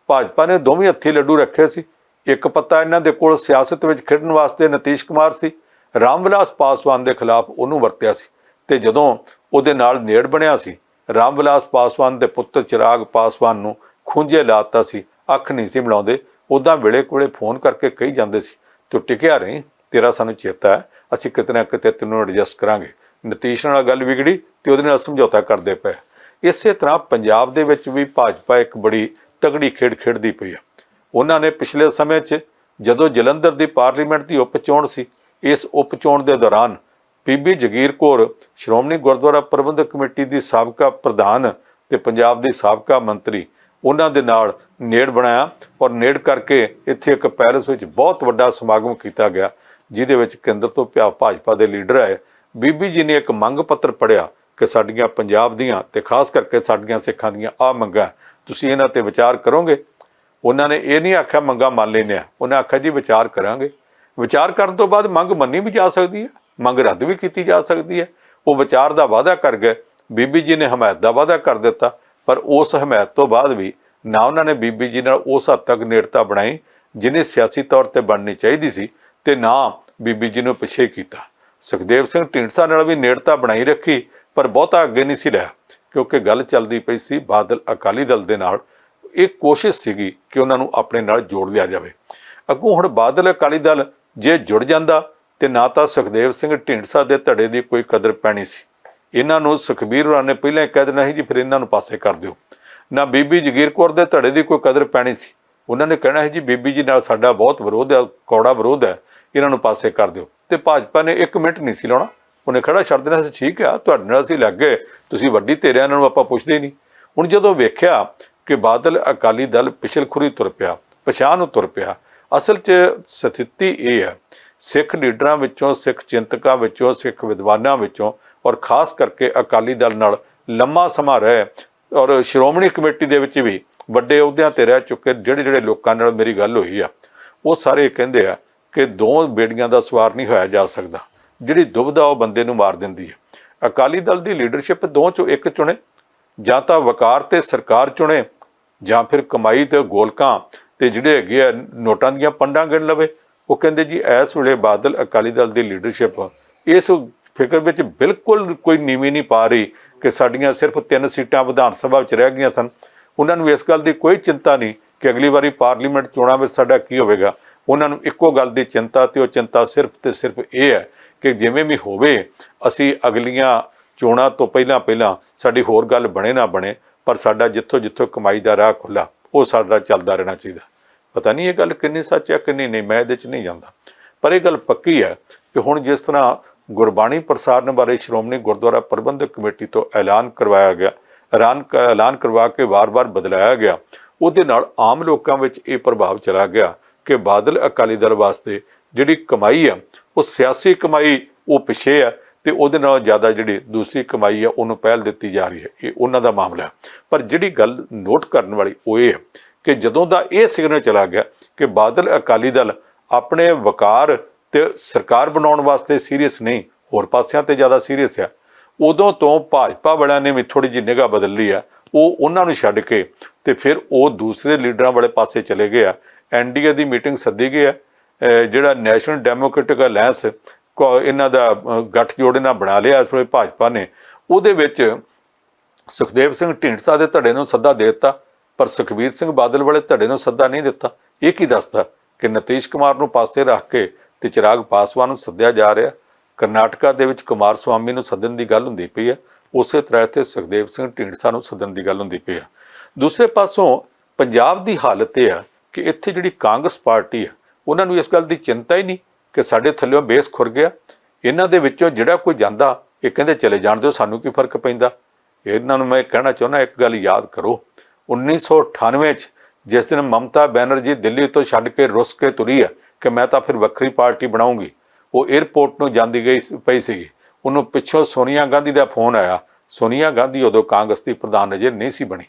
ਭਾਜਪਾ ਨੇ ਦੋਵੇਂ ਹੱਥੀ ਲੱਡੂ ਰੱਖੇ ਸੀ। ਇੱਕ ਪੱਤਾ ਇਹਨਾਂ ਦੇ ਕੋਲ ਸਿਆਸਤ ਵਿੱਚ ਖੇਡਣ ਵਾਸਤੇ ਨਿਤੀਸ਼ ਕੁਮਾਰ ਸੀ ਰਾਮ ਵਿਲਾਸ ਪਾਸਵਾਨ ਦੇ ਖਿਲਾਫ ਉਹਨੂੰ ਵਰਤਿਆ ਸੀ। ਤੇ ਜਦੋਂ ਉਹਦੇ ਨਾਲ ਨੇੜ ਬਣਿਆ ਸੀ, ਰਾਮ ਵਿਲਾਸ ਪਾਸਵਾਨ ਦੇ ਪੁੱਤਰ ਚਿਰਾਗ ਪਾਸਵਾਨ ਨੂੰ ਖੂੰਜੇ ਲਾਤਾ ਸੀ, ਅੱਖ ਨਹੀਂ ਸੀ ਮਿਲਾਉਂਦੇ। ਉੱਦਾਂ ਵੇਲੇ ਕੋਲੇ ਫੋਨ ਕਰਕੇ ਕਹੀ ਜਾਂਦੇ ਸੀ ਤੂੰ ਟਿਕਿਆ ਰਹੀ, ਤੇਰਾ ਸਾਨੂੰ ਚੇਤਾ ਹੈ, ਅਸੀਂ ਕਿਤੇ ਨਾ ਕਿਤੇ ਤੈਨੂੰ ਐਡਜਸਟ ਕਰਾਂਗੇ। ਨਤੀਸ਼ ਨਾਲ ਗੱਲ ਵਿਗੜੀ ਤੇ ਉਹਦੇ ਨਾਲ ਸਮਝੌਤਾ ਕਰਦੇ ਪਏ। ਇਸੇ ਤਰ੍ਹਾਂ ਪੰਜਾਬ ਦੇ ਵਿੱਚ ਵੀ ਭਾਜਪਾ ਇੱਕ ਬੜੀ ਤਗੜੀ ਖੇਡ ਖੇਡਦੀ ਪਈ ਆ। ਉਹਨਾਂ ਨੇ ਪਿਛਲੇ ਸਮੇਂ 'ਚ ਜਦੋਂ ਜਲੰਧਰ ਦੀ ਪਾਰਲੀਮੈਂਟ ਦੀ ਉਪ ਚੋਣ ਸੀ, ਇਸ ਉਪ ਚੋਣ ਦੇ ਦੌਰਾਨ ਬੀਬੀ ਜਗੀਰ ਕੌਰ ਸ਼੍ਰੋਮਣੀ ਗੁਰਦੁਆਰਾ ਪ੍ਰਬੰਧਕ ਕਮੇਟੀ ਦੀ ਸਾਬਕਾ ਪ੍ਰਧਾਨ ਤੇ ਪੰਜਾਬ ਦੀ ਸਾਬਕਾ ਮੰਤਰੀ, ਉਹਨਾਂ ਦੇ ਨਾਲ ਨੇੜ ਬਣਾਇਆ ਔਰ ਨੇੜ ਕਰਕੇ ਇੱਥੇ ਇੱਕ ਪੈਲਸ ਵਿੱਚ ਬਹੁਤ ਵੱਡਾ ਸਮਾਗਮ ਕੀਤਾ ਗਿਆ, ਜਿਹਦੇ ਵਿੱਚ ਕੇਂਦਰ ਤੋਂ ਭਾਜਪਾ ਦੇ ਲੀਡਰ ਆਏ। ਬੀਬੀ ਜੀ ਨੇ ਇੱਕ ਮੰਗ ਪੱਤਰ ਪੜ੍ਹਿਆ ਕਿ ਸਾਡੀਆਂ ਪੰਜਾਬ ਦੀਆਂ ਤੇ ਖਾਸ ਕਰਕੇ ਸਾਡੀਆਂ ਸਿੱਖਾਂ ਦੀਆਂ ਆਹ ਮੰਗਾਂ, ਤੁਸੀਂ ਇਹਨਾਂ ਤੇ ਵਿਚਾਰ ਕਰੋਗੇ। ਉਹਨਾਂ ਨੇ ਇਹ ਨਹੀਂ ਆਖਿਆ ਮੰਗਾਂ ਮੰਨ ਲੈਂਦੇ ਆ, ਉਹਨਾਂ ਆਖਿਆ ਜੀ ਵਿਚਾਰ ਕਰਾਂਗੇ। ਵਿਚਾਰ ਕਰਨ ਤੋਂ ਬਾਅਦ ਮੰਗ ਮੰਨੀ ਵੀ ਜਾ ਸਕਦੀ ਹੈ, ਮੰਗ ਰੱਦ ਵੀ ਕੀਤੀ ਜਾ ਸਕਦੀ ਹੈ। ਉਹ ਵਿਚਾਰ ਦਾ ਵਾਅਦਾ ਕਰ ਗਏ, ਬੀਬੀ ਜੀ ਨੇ ਹਮਾਇਤ ਦਾ ਵਾਅਦਾ ਕਰ ਦਿੱਤਾ, ਪਰ ਉਸ ਹਮਾਇਤ ਤੋਂ ਬਾਅਦ ਵੀ ਨਾ ਉਹਨਾਂ ਨੇ ਬੀਬੀ ਜੀ ਨਾਲ ਉਸ ਹੱਦ ਤੱਕ ਨੇੜਤਾ ਬਣਾਈ ਜਿਹਨੇ ਸਿਆਸੀ ਤੌਰ ਤੇ ਬਣਨੀ ਚਾਹੀਦੀ ਸੀ, ਤੇ ਨਾ ਬੀਬੀ ਜੀ ਨੂੰ ਪਿੱਛੇ ਕੀਤਾ। ਸੁਖਦੇਵ ਸਿੰਘ ਢੀਂਡਸਾ ਨਾਲ ਵੀ ਨੇੜਤਾ ਬਣਾਈ ਰੱਖੀ, ਪਰ ਬਹੁਤਾ ਅੱਗੇ ਨਹੀਂ ਸੀ ਰਿਹਾ, ਕਿਉਂਕਿ ਗੱਲ ਚੱਲਦੀ ਪਈ ਸੀ ਬਾਦਲ ਅਕਾਲੀ ਦਲ ਦੇ ਨਾਲ। ਇਹ ਕੋਸ਼ਿਸ਼ ਸੀਗੀ ਕਿ ਉਹਨਾਂ ਨੂੰ ਆਪਣੇ ਨਾਲ ਜੋੜ ਲਿਆ ਜਾਵੇ। ਅੱਗੋਂ ਹੁਣ ਬਾਦਲ ਅਕਾਲੀ ਦਲ ਜੇ ਜੁੜ ਜਾਂਦਾ ਤੇ ਨਾ ਤਾਂ ਸੁਖਦੇਵ ਸਿੰਘ ਢੀਂਡਸਾ ਦੇ ਧੜੇ ਦੀ ਕੋਈ ਕਦਰ ਪੈਣੀ ਸੀ। ਇਹਨਾਂ ਨੂੰ ਸੁਖਬੀਰ ਹੋਰਾਂ ਨੇ ਪਹਿਲਾਂ ਹੀ ਕਹਿ ਦੇਣਾ ਸੀ ਜੀ ਫਿਰ ਇਹਨਾਂ ਨੂੰ ਪਾਸੇ ਕਰ ਦਿਓ। ਨਾ ਬੀਬੀ ਜਗੀਰ ਕੌਰ ਦੇ ਧੜੇ ਦੀ ਕੋਈ ਕਦਰ ਪੈਣੀ ਸੀ, ਉਹਨਾਂ ਨੇ ਕਹਿਣਾ ਹੈ ਜੀ ਬੀਬੀ ਜੀ ਨਾਲ ਸਾਡਾ ਬਹੁਤ ਵਿਰੋਧ ਹੈ, ਕੌੜਾ ਵਿਰੋਧ ਹੈ, ਇਹਨਾਂ ਨੂੰ ਪਾਸੇ ਕਰ ਦਿਓ। ਤੇ ਭਾਜਪਾ ਨੇ 1 ਮਿੰਟ ਨਹੀਂ ਸੀ ਲਾਉਣਾ, ਉਹਨੇ ਖੜਾ ਛੱਡ ਦੇਣਾ ਸੀ, ਠੀਕ ਆ ਤੁਹਾਡੇ ਨਾਲ ਅਸੀਂ ਲੱਗ ਗਏ, ਤੁਸੀਂ ਵੱਡੀ ਧਿਰ ਆ, ਇਹਨਾਂ ਨੂੰ ਆਪਾਂ ਪੁੱਛਦੇ ਹੀ ਨਹੀਂ। ਹੁਣ ਜਦੋਂ ਵੇਖਿਆ ਕਿ ਬਾਦਲ ਅਕਾਲੀ ਦਲ ਪਿਛਲਖੁਰੀ ਤੁਰ ਪਿਆ, ਪਛਾਣ ਨੂੰ ਤੁਰ ਪਿਆ, ਅਸਲ 'ਚ ਸਥਿਤੀ ਇਹ ਹੈ ਸਿੱਖ ਲੀਡਰਾਂ ਵਿੱਚੋਂ, ਸਿੱਖ ਚਿੰਤਕਾਂ ਵਿੱਚੋਂ, ਸਿੱਖ ਵਿਦਵਾਨਾਂ ਵਿੱਚੋਂ ਔਰ ਖਾਸ ਕਰਕੇ ਅਕਾਲੀ ਦਲ ਨਾਲ ਲੰਮਾ ਸਮਾਂ ਰਹੇ ਔਰ ਸ਼੍ਰੋਮਣੀ ਕਮੇਟੀ ਦੇ ਵਿੱਚ ਵੀ ਵੱਡੇ ਅਹੁਦਿਆਂ ਤੇ ਰਹਿ ਚੁੱਕੇ ਜਿਹੜੇ ਲੋਕਾਂ ਨਾਲ ਮੇਰੀ ਗੱਲ ਹੋਈ ਆ, ਉਹ ਸਾਰੇ ਕਹਿੰਦੇ ਆ ਕਿ 2 ਬੇੜੀਆਂ ਦਾ ਸਵਾਰ ਨਹੀਂ ਹੋਇਆ ਜਾ ਸਕਦਾ। ਜਿਹੜੀ ਦੁਬਿਧਾ ਉਹ ਬੰਦੇ ਨੂੰ ਮਾਰ ਦਿੰਦੀ ਹੈ। ਅਕਾਲੀ ਦਲ ਦੀ ਲੀਡਰਸ਼ਿਪ 2 ਚੋਂ ਇੱਕ ਚੁਣੇ, ਜਾਂ ਤਾਂ ਵਕਾਰ ਤੇ ਸਰਕਾਰ ਚੁਣੇ, ਜਾਂ ਫਿਰ ਕਮਾਈ ਤੇ ਗੋਲਕਾਂ ਤੇ ਜਿਹੜੇ ਹੈਗੇ ਆ ਨੋਟਾਂ ਦੀਆਂ ਪੰਡਾਂ ਗਿਣ ਲਵੇ। ਉਹ ਕਹਿੰਦੇ ਜੀ ਇਸ ਵੇਲੇ ਬਾਦਲ ਅਕਾਲੀ ਦਲ ਦੀ ਲੀਡਰਸ਼ਿਪ ਇਸ ਫਿਕਰ ਵਿੱਚ ਬਿਲਕੁਲ ਕੋਈ ਨੀਵੀਂ ਨਹੀਂ ਪਾ ਰਹੀ ਕਿ ਸਾਡੀਆਂ ਸਿਰਫ 3 ਸੀਟਾਂ ਵਿਧਾਨ ਸਭਾ ਵਿੱਚ ਰਹਿ ਗਈਆਂ ਸਨ। ਉਹਨਾਂ ਨੂੰ ਇਸ ਗੱਲ ਦੀ ਕੋਈ ਚਿੰਤਾ ਨਹੀਂ ਕਿ ਅਗਲੀ ਵਾਰੀ ਪਾਰਲੀਮੈਂਟ ਚੋਣਾਂ ਵਿੱਚ ਸਾਡਾ ਕੀ ਹੋਵੇਗਾ। ਉਹਨਾਂ ਨੂੰ ਇੱਕੋ ਗੱਲ ਦੀ ਚਿੰਤਾ, ਤੇ ਉਹ ਚਿੰਤਾ ਸਿਰਫ ਤੇ ਸਿਰਫ ਇਹ ਹੈ ਕਿ ਜਿਵੇਂ ਵੀ ਹੋਵੇ ਅਸੀਂ ਅਗਲੀਆਂ ਚੋਣਾਂ ਤੋਂ ਪਹਿਲਾਂ ਸਾਡੀ ਹੋਰ ਗੱਲ ਬਣੇ ਨਾ ਬਣੇ, ਪਰ ਸਾਡਾ ਜਿੱਥੋਂ ਕਮਾਈ ਦਾ ਰਾਹ ਖੁੱਲ੍ਹਾ ਉਹ ਸਾਡਾ ਚੱਲਦਾ ਰਹਿਣਾ ਚਾਹੀਦਾ। ਪਤਾ ਨਹੀਂ ਇਹ ਗੱਲ ਕਿੰਨੀ ਸੱਚ ਹੈ ਕਿੰਨੀ ਨਹੀਂ, ਮੈਂ ਇਹਦੇ 'ਚ ਨਹੀਂ ਜਾਂਦਾ, ਪਰ ਇਹ ਗੱਲ ਪੱਕੀ ਹੈ ਕਿ ਹੁਣ ਜਿਸ ਤਰ੍ਹਾਂ ਗੁਰਬਾਣੀ ਪ੍ਰਸਾਰਣ ਬਾਰੇ ਸ਼੍ਰੋਮਣੀ ਗੁਰਦੁਆਰਾ ਪ੍ਰਬੰਧਕ ਕਮੇਟੀ ਤੋਂ ਐਲਾਨ ਕਰਵਾਇਆ ਗਿਆ, ਐਲਾਨ ਕਰਵਾ ਕੇ ਵਾਰ-ਵਾਰ ਬਦਲਾਇਆ ਗਿਆ, ਉਹਦੇ ਨਾਲ ਆਮ ਲੋਕਾਂ ਵਿੱਚ ਇਹ ਪ੍ਰਭਾਵ ਚਲਾ ਗਿਆ ਕਿ ਬਾਦਲ ਅਕਾਲੀ ਦਲ ਵਾਸਤੇ ਜਿਹੜੀ ਕਮਾਈ ਆ ਉਹ ਸਿਆਸੀ ਕਮਾਈ ਉਹ ਪਿੱਛੇ ਆ, ਤੇ ਉਹਦੇ ਨਾਲ ਜ਼ਿਆਦਾ ਜਿਹੜੀ ਦੂਸਰੀ ਕਮਾਈ ਆ ਉਹਨੂੰ ਪਹਿਲ ਦਿੱਤੀ ਜਾ ਰਹੀ ਹੈ। ਇਹ ਉਹਨਾਂ ਦਾ ਮਾਮਲਾ ਹੈ। ਪਰ ਜਿਹੜੀ ਗੱਲ ਨੋਟ ਕਰਨ ਵਾਲੀ ਉਹ ਇਹ ਹੈ ਕਿ ਜਦੋਂ ਦਾ ਇਹ ਸਿਗਨਲ ਚਲਾ ਗਿਆ ਕਿ ਬਾਦਲ ਅਕਾਲੀ ਦਲ ਆਪਣੇ ਵਕਾਰ ਤੇ ਸਰਕਾਰ ਬਣਾਉਣ ਵਾਸਤੇ ਸੀਰੀਅਸ ਨਹੀਂ, ਹੋਰ ਪਾਸਿਆਂ ਤੇ ਜ਼ਿਆਦਾ ਸੀਰੀਅਸ ਆ, ਉਦੋਂ ਤੋਂ ਭਾਜਪਾ ਵਾਲਿਆਂ ਨੇ ਵੀ ਥੋੜੀ ਜਿਹੀ ਨਿਗਾਹ ਬਦਲ ਲਈ ਆ। ਉਹ ਉਹਨਾਂ ਨੂੰ ਛੱਡ ਕੇ ਤੇ ਫਿਰ ਉਹ ਦੂਸਰੇ ਲੀਡਰਾਂ ਵਾਲੇ ਪਾਸੇ ਚਲੇ ਗਏ ਆ। NDA ਦੀ ਮੀਟਿੰਗ ਸੱਦੀ ਗਈ ਆ, ਜਿਹੜਾ ਨੈਸ਼ਨਲ ਡੈਮੋਕ੍ਰੈਟਿਕ ਅਲਾਇੰਸ ਇਹਨਾਂ ਦਾ ਗੱਠਜੋੜ ਇਹਨਾਂ ਬਣਾ ਲਿਆ ਇਸ ਵੇਲੇ ਭਾਜਪਾ ਨੇ, ਉਹਦੇ ਵਿੱਚ ਸੁਖਦੇਵ ਸਿੰਘ ਢੀਂਡਸਾ ਦੇ ਧੜੇ ਨੂੰ ਸੱਦਾ ਦੇ ਦਿੱਤਾ, ਪਰ ਸੁਖਬੀਰ ਸਿੰਘ ਬਾਦਲ ਵਾਲੇ ਧੜੇ ਨੂੰ ਸੱਦਾ ਨਹੀਂ ਦਿੱਤਾ। ਇਹ ਕੀ ਦੱਸਦਾ ਕਿ ਨਤੀਸ਼ ਕੁਮਾਰ ਨੂੰ ਪਾਸੇ ਰੱਖ ਕੇ ਤੇ ਚਿਰਾਗ ਪਾਸਵਾਨ ਨੂੰ ਸੱਦਿਆ ਜਾ ਰਿਹਾ। ਕਰਨਾਟਕਾ ਦੇ ਵਿੱਚ ਕੁਮਾਰ ਸਵਾਮੀ ਨੂੰ ਸੱਦਣ ਦੀ ਗੱਲ ਹੁੰਦੀ ਪਈ ਹੈ, ਉਸੇ ਤਰ੍ਹਾਂ ਇੱਥੇ ਸੁਖਦੇਵ ਸਿੰਘ ਢੀਂਡਸਾ ਨੂੰ ਸੱਦਣ ਦੀ ਗੱਲ ਹੁੰਦੀ ਪਈ ਹੈ। ਦੂਸਰੇ ਪਾਸੋਂ ਪੰਜਾਬ ਦੀ ਹਾਲਤ ਇਹ ਆ ਕਿ ਇੱਥੇ ਜਿਹੜੀ ਕਾਂਗਰਸ ਪਾਰਟੀ ਆ ਉਹਨਾਂ ਨੂੰ ਇਸ ਗੱਲ ਦੀ ਚਿੰਤਾ ਹੀ ਨਹੀਂ ਕਿ ਸਾਡੇ ਥੱਲਿਓਂ ਬੇਸ ਖੁਰ ਗਿਆ। ਇਹਨਾਂ ਦੇ ਵਿੱਚੋਂ ਜਿਹੜਾ ਕੋਈ ਜਾਂਦਾ ਇਹ ਕਹਿੰਦੇ ਚਲੇ ਜਾਣ ਦਿਓ, ਸਾਨੂੰ ਕੀ ਫਰਕ ਪੈਂਦਾ। ਇਹਨਾਂ ਨੂੰ ਮੈਂ ਕਹਿਣਾ ਚਾਹੁੰਦਾ ਇੱਕ ਗੱਲ ਯਾਦ ਕਰੋ, 1998 'ਚ ਜਿਸ ਦਿਨ ਮਮਤਾ ਬੈਨਰਜੀ ਦਿੱਲੀ ਤੋਂ ਛੱਡ ਕੇ ਰੁੱਸ ਕੇ ਤੁਰੀ ਆ ਕਿ ਮੈਂ ਤਾਂ ਫਿਰ ਵੱਖਰੀ ਪਾਰਟੀ ਬਣਾਉਂਗੀ, ਉਹ 에ਅਰਪੋਰਟ ਨੂੰ ਜਾਂਦੀ ਗਈ ਪਈ ਸੀਗੀ, ਉਹਨੂੰ ਪਿੱਛੋਂ ਸੋਨੀਆ ਗਾਂਧੀ ਦਾ ਫੋਨ ਆਇਆ। ਸੋਨੀਆ ਗਾਂਧੀ ਉਦੋਂ ਕਾਂਗਰਸ ਦੀ ਪ੍ਰਧਾਨ ਅਜੇ ਨਹੀਂ ਸੀ ਬਣੀ।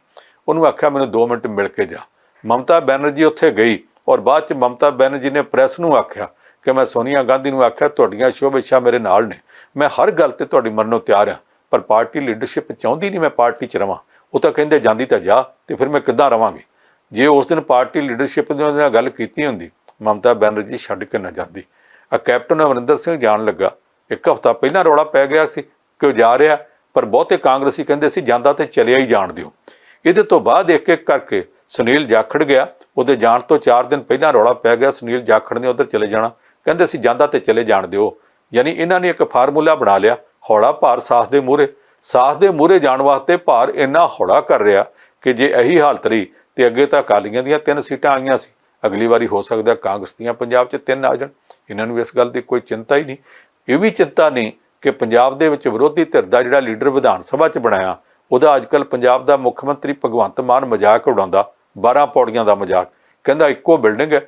ਉਹਨੂੰ ਆਖਿਆ ਮੈਨੂੰ 2 ਮਿੰਟ ਮਿਲ ਕੇ ਜਾ। ਮਮਤਾ ਬੈਨਰਜੀ ਉੱਥੇ ਗਈ ਔਰ ਬਾਅਦ 'ਚ ਮਮਤਾ ਬੈਨਰਜੀ ਨੇ ਪ੍ਰੈਸ ਨੂੰ ਆਖਿਆ ਕਿ ਮੈਂ ਸੋਨੀਆ ਗਾਂਧੀ ਨੂੰ ਆਖਿਆ ਤੁਹਾਡੀਆਂ ਸ਼ੁਭ ਇੱਛਾ ਮੇਰੇ ਨਾਲ ਨੇ, ਮੈਂ ਹਰ ਗੱਲ ਤੇ ਤੁਹਾਡੀ ਮੰਨਣੋਂ ਤਿਆਰ ਹਾਂ, ਪਰ ਪਾਰਟੀ ਲੀਡਰਸ਼ਿਪ ਚਾਹੁੰਦੀ ਨਹੀਂ ਮੈਂ ਪਾਰਟੀ 'ਚ ਰਵਾਂ। ਉਹ ਤਾਂ ਕਹਿੰਦੇ ਜਾਂਦੀ ਤਾਂ ਜਾ, ਤੇ ਫਿਰ ਮੈਂ ਕਿੱਦਾਂ ਰਵਾਂਗੀ। ਜੇ ਉਸ ਦਿਨ ਪਾਰਟੀ ਲੀਡਰਸ਼ਿਪ ਦੇ ਨਾਲ ਗੱਲ ਕੀਤੀ ਹੁੰਦੀ, ਮਮਤਾ ਬੈਨਰਜੀ ਛੱਡ ਕੇ ਨਾ ਜਾਂਦੀ। कैप्टन अमरिंदर सिंह जान लगा, एक हफ्ता पहला रौला पै गया सी कि वो जा रहा, पर बहुते कांग्रेसी कहते सी जांदा ते चलिया ही जाण दिओ। ਇਹਦੇ ਤੋਂ ਬਾਅਦ एक एक करके सुनील जाखड़ गया, ਉਹਦੇ ਜਾਣ ਤੋਂ 4 दिन ਪਹਿਲਾਂ ਰੌਲਾ ਪੈ ਗਿਆ, ਸੁਨੀਲ ਜਾਖੜ ਨੇ ਉੱਧਰ ਚਲੇ ਜਾਣਾ, ਕਹਿੰਦੇ ਸੀ ਜਾਂਦਾ ਤੇ ਚਲੇ ਜਾਣ ਦਿਓ। ਯਾਨੀ ਇਹਨਾਂ ਨੇ ਇੱਕ ਫਾਰਮੂਲਾ ਬਣਾ ਲਿਆ, ਹੌਲਾ ਭਾਰ ਸਾਥ ਦੇ ਮੂਹਰੇ ਜਾਣ ਵਾਸਤੇ ਭਾਰ ਇੰਨਾ ਹੌਲਾ ਕਰ ਰਿਹਾ ਕਿ ਜੇ ਇਹੀ ਹਾਲਤ ਰਹੀ ਤੇ ਅੱਗੇ ਤਾਂ ਅਕਾਲੀਆਂ ਦੀਆਂ 3 ਸੀਟਾਂ ਆਈਆਂ ਸੀ, ਅਗਲੀ ਵਾਰੀ ਹੋ ਸਕਦਾ ਕਾਂਗਰਸ ਦੀਆਂ ਪੰਜਾਬ 'ਚ 3 ਆ ਜਾਣ। ਇਹਨਾਂ ਨੂੰ ਇਸ ਗੱਲ ਦੀ ਕੋਈ ਚਿੰਤਾ ਹੀ ਨਹੀਂ। ਇਹ ਵੀ ਚਿੰਤਾ ਨਹੀਂ ਕਿ ਪੰਜਾਬ ਦੇ ਵਿੱਚ ਵਿਰੋਧੀ ਧਿਰ ਦਾ ਜਿਹੜਾ ਲੀਡਰ ਵਿਧਾਨ ਸਭਾ 'ਚ ਬਣਾਇਆ, ਉਹਦਾ ਅੱਜ ਕੱਲ੍ਹ ਪੰਜਾਬ ਦਾ ਮੁੱਖ ਮੰਤਰੀ ਭਗਵੰਤ ਮਾਨ ਮਜ਼ਾਕ ਉਡਾਉਂਦਾ, 12 ਪੌੜੀਆਂ ਦਾ ਮਜ਼ਾਕ। ਕਹਿੰਦਾ ਇੱਕੋ ਬਿਲਡਿੰਗ ਹੈ,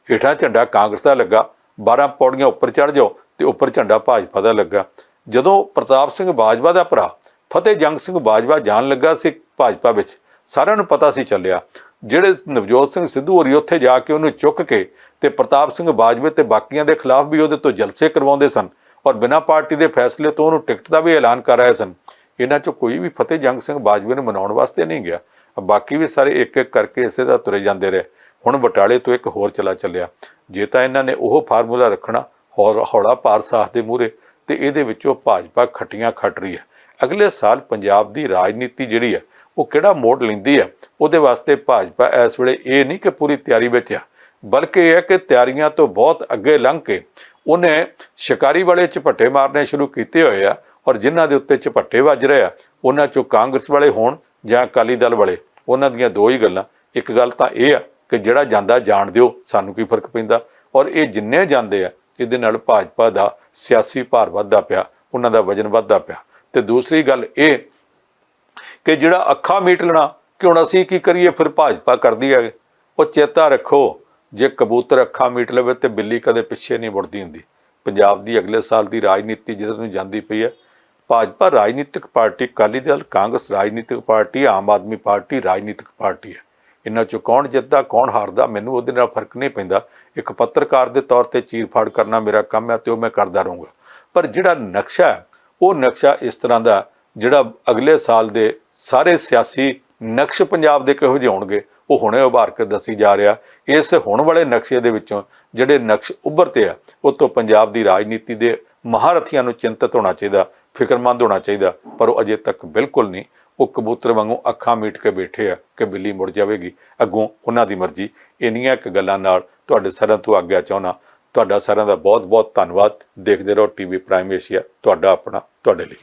ਹੇਠਾਂ ਝੰਡਾ ਕਾਂਗਰਸ ਦਾ ਲੱਗਾ, 12 ਪੌੜੀਆਂ ਉੱਪਰ ਚੜ੍ਹ ਜਾਓ ਤੇ ਉੱਪਰ ਝੰਡਾ ਭਾਜਪਾ ਦਾ ਲੱਗਾ। ਜਦੋਂ ਪ੍ਰਤਾਪ ਸਿੰਘ ਬਾਜਵਾ ਦਾ ਭਰਾ ਫਤਿਹ ਜੰਗ ਸਿੰਘ ਬਾਜਵਾ ਜਾਣ ਲੱਗਾ ਸੀ ਭਾਜਪਾ ਵਿੱਚ, ਸਾਰਿਆਂ ਨੂੰ ਪਤਾ ਸੀ ਚੱਲਿਆ, ਜਿਹੜੇ ਨਵਜੋਤ ਸਿੰਘ ਸਿੱਧੂ ਹੋਰੀ ਉੱਥੇ ਜਾ ਕੇ ਉਹਨੂੰ ਚੁੱਕ ਕੇ ਤੇ ਪ੍ਰਤਾਪ ਸਿੰਘ ਬਾਜਵੇ ਤੇ ਬਾਕੀਆਂ ਦੇ ਖਿਲਾਫ ਵੀ ਉਹਦੇ ਤੋਂ ਜਲਸੇ ਕਰਵਾਉਂਦੇ ਸਨ ਔਰ ਬਿਨਾਂ ਪਾਰਟੀ ਦੇ ਫੈਸਲੇ ਤੋਂ ਉਹਨੂੰ ਟਿਕਟ ਦਾ ਵੀ ਐਲਾਨ ਕਰ ਰਹੇ ਸਨ। ਇਹਨਾਂ 'ਚੋਂ ਕੋਈ ਵੀ ਫਤਿਹ ਜੰਗ ਸਿੰਘ ਬਾਜਵੇ ਨੂੰ ਮਨਾਉਣ ਵਾਸਤੇ ਨਹੀਂ ਗਿਆ, ਬਾਕੀ ਵੀ ਸਾਰੇ ਇੱਕ ਇੱਕ ਕਰਕੇ ਇਸੇ ਦਾ ਤੁਰੇ ਜਾਂਦੇ ਰਹੇ। ਹੁਣ ਬਟਾਲੇ ਤੋਂ ਇੱਕ ਹੋਰ ਚੱਲਿਆ। ਜੇ ਤਾਂ ਇਹਨਾਂ ਨੇ ਉਹ ਫਾਰਮੂਲਾ ਰੱਖਣਾ ਹੌਲਾ ਭਾਰ ਸਾਥ ਦੇ ਮੂਹਰੇ, ਤੇ ਇਹਦੇ ਵਿੱਚੋਂ ਭਾਜਪਾ ਖੱਟੀਆਂ ਖੱਟ ਰਹੀ ਹੈ। ਅਗਲੇ ਸਾਲ ਪੰਜਾਬ ਦੀ ਰਾਜਨੀਤੀ ਜਿਹੜੀ ਹੈ ਉਹ ਕਿਹੜਾ ਮੋੜ ਲੈਂਦੀ ਹੈ, ਉਹਦੇ ਵਾਸਤੇ ਭਾਜਪਾ ਇਸ ਵੇਲੇ ਇਹ ਨਹੀਂ ਕਿ ਪੂਰੀ ਤਿਆਰੀ ਵਿੱਚ ਆ, ਬਲਕਿ ਇਹ ਹੈ ਕਿ ਤਿਆਰੀਆਂ ਤੋਂ ਬਹੁਤ ਅੱਗੇ ਲੰਘ ਕੇ ਉਹਨੇ ਸ਼ਿਕਾਰੀ ਵਾਲੇ ਝਪੱਟੇ ਮਾਰਨੇ ਸ਼ੁਰੂ ਕੀਤੇ ਹੋਏ ਆ, ਔਰ ਜਿਨ੍ਹਾਂ ਦੇ ਉੱਤੇ ਝਪੱਟੇ ਵੱਜ ਰਹੇ ਆ ਉਹਨਾਂ 'ਚੋਂ ਕਾਂਗਰਸ ਵਾਲੇ ਹੋਣ ਜਾਂ ਅਕਾਲੀ ਦਲ ਵਾਲੇ, ਉਹਨਾਂ ਦੀਆਂ ਦੋ ਹੀ ਗੱਲਾਂ। ਇੱਕ ਗੱਲ ਤਾਂ ਇਹ ਆ ਕਿ ਜਿਹੜਾ ਜਾਂਦਾ ਜਾਣ ਦਿਓ, ਸਾਨੂੰ ਕੀ ਫਰਕ ਪੈਂਦਾ, ਔਰ ਇਹ ਜਿੰਨੇ ਜਾਂਦੇ ਆ ਇਹਦੇ ਨਾਲ ਭਾਜਪਾ ਦਾ ਸਿਆਸੀ ਭਾਰ ਵੱਧਦਾ ਪਿਆ, ਉਹਨਾਂ ਦਾ ਵਜਨ ਵੱਧਦਾ ਪਿਆ। ਤੇ ਦੂਸਰੀ ਗੱਲ ਇਹ ਕਿ ਜਿਹੜਾ ਅੱਖਾਂ ਮੀਟ ਲੈਣਾ ਕਿ ਹੁਣ ਅਸੀਂ ਕੀ ਕਰੀਏ, ਫਿਰ ਭਾਜਪਾ ਕਰਦੀ ਹੈ। ਉਹ ਚੇਤਾ ਰੱਖੋ, ਜੇ ਕਬੂਤਰ ਅੱਖਾਂ ਮੀਟ ਲਵੇ ਤੇ ਬਿੱਲੀ ਕਦੇ ਪਿੱਛੇ ਨਹੀਂ ਮੁੜਦੀ ਹੁੰਦੀ। ਪੰਜਾਬ ਦੀ ਅਗਲੇ ਸਾਲ ਦੀ ਰਾਜਨੀਤੀ ਜਿੱਧਰ ਨੂੰ ਜਾਂਦੀ ਪਈ ਹੈ, ਭਾਜਪਾ ਰਾਜਨੀਤਿਕ ਪਾਰਟੀ, ਅਕਾਲੀ ਦਲ, ਕਾਂਗਰਸ ਰਾਜਨੀਤਿਕ ਪਾਰਟੀ, ਆਮ ਆਦਮੀ ਪਾਰਟੀ ਰਾਜਨੀਤਿਕ ਪਾਰਟੀ ਹੈ। ਇਹਨਾਂ 'ਚੋਂ ਕੌਣ ਜਿੱਤਦਾ ਕੌਣ ਹਾਰਦਾ ਮੈਨੂੰ ਉਹਦੇ ਨਾਲ ਫਰਕ ਨਹੀਂ ਪੈਂਦਾ। ਇੱਕ ਪੱਤਰਕਾਰ ਦੇ ਤੌਰ ਤੇ ਚੀਰ ਫਾੜ ਕਰਨਾ ਮੇਰਾ ਕੰਮ ਹੈ ਤੇ ਉਹ ਮੈਂ ਕਰਦਾ ਰਹੂੰਗਾ। ਪਰ ਜਿਹੜਾ ਨਕਸ਼ਾ ਹੈ ਉਹ ਨਕਸ਼ਾ ਇਸ ਤਰ੍ਹਾਂ ਦਾ, ਜਿਹੜਾ ਅਗਲੇ ਸਾਲ ਦੇ ਸਾਰੇ ਸਿਆਸੀ ਨਕਸ਼ ਪੰਜਾਬ ਦੇ ਕਿਹੋ ਜਿਹੇ ਹੋਣਗੇ ਉਹ ਹੁਣੇ ਉਭਾਰ ਕੇ ਦੱਸੀ ਜਾ ਰਿਹਾ। ਇਸ ਹੁਣ ਵਾਲੇ ਨਕਸ਼ੇ ਦੇ ਵਿੱਚੋਂ ਜਿਹੜੇ ਨਕਸ਼ ਉੱਭਰਤੇ ਆ ਉਹ ਤੋਂ ਪੰਜਾਬ ਦੀ ਰਾਜਨੀਤੀ ਦੇ ਮਹਾਰਥੀਆਂ ਨੂੰ ਚਿੰਤਤ ਹੋਣਾ ਚਾਹੀਦਾ, ਫਿਕਰਮੰਦ ਹੋਣਾ ਚਾਹੀਦਾ, ਪਰ ਉਹ ਅਜੇ ਤੱਕ ਬਿਲਕੁਲ ਨਹੀਂ। ਉਹ ਕਬੂਤਰ ਵਾਂਗੂ ਅੱਖਾਂ ਮੀਟ ਕੇ ਬੈਠੇ ਆ ਕਿ ਬਿੱਲੀ ਮੁੜ ਜਾਵੇਗੀ, ਅੱਗੋਂ ਉਹਨਾਂ ਦੀ ਮਰਜ਼ੀ। ਇੰਨੀਆਂ ਇੱਕ ਗੱਲਾਂ ਨਾਲ ਤੁਹਾਡੇ ਸਾਰਿਆਂ ਤੋਂ ਆਗਿਆ ਚਾਹੁੰਦਾ। ਤੁਹਾਡਾ ਸਾਰਿਆਂ ਦਾ ਬਹੁਤ ਬਹੁਤ ਧੰਨਵਾਦ। ਦੇਖਦੇ ਰਹੋ ਟੀਵੀ ਪ੍ਰਾਈਮ ਏਸ਼ੀਆ, ਤੁਹਾਡਾ ਆਪਣਾ, ਤੁਹਾਡੇ ਲਈ।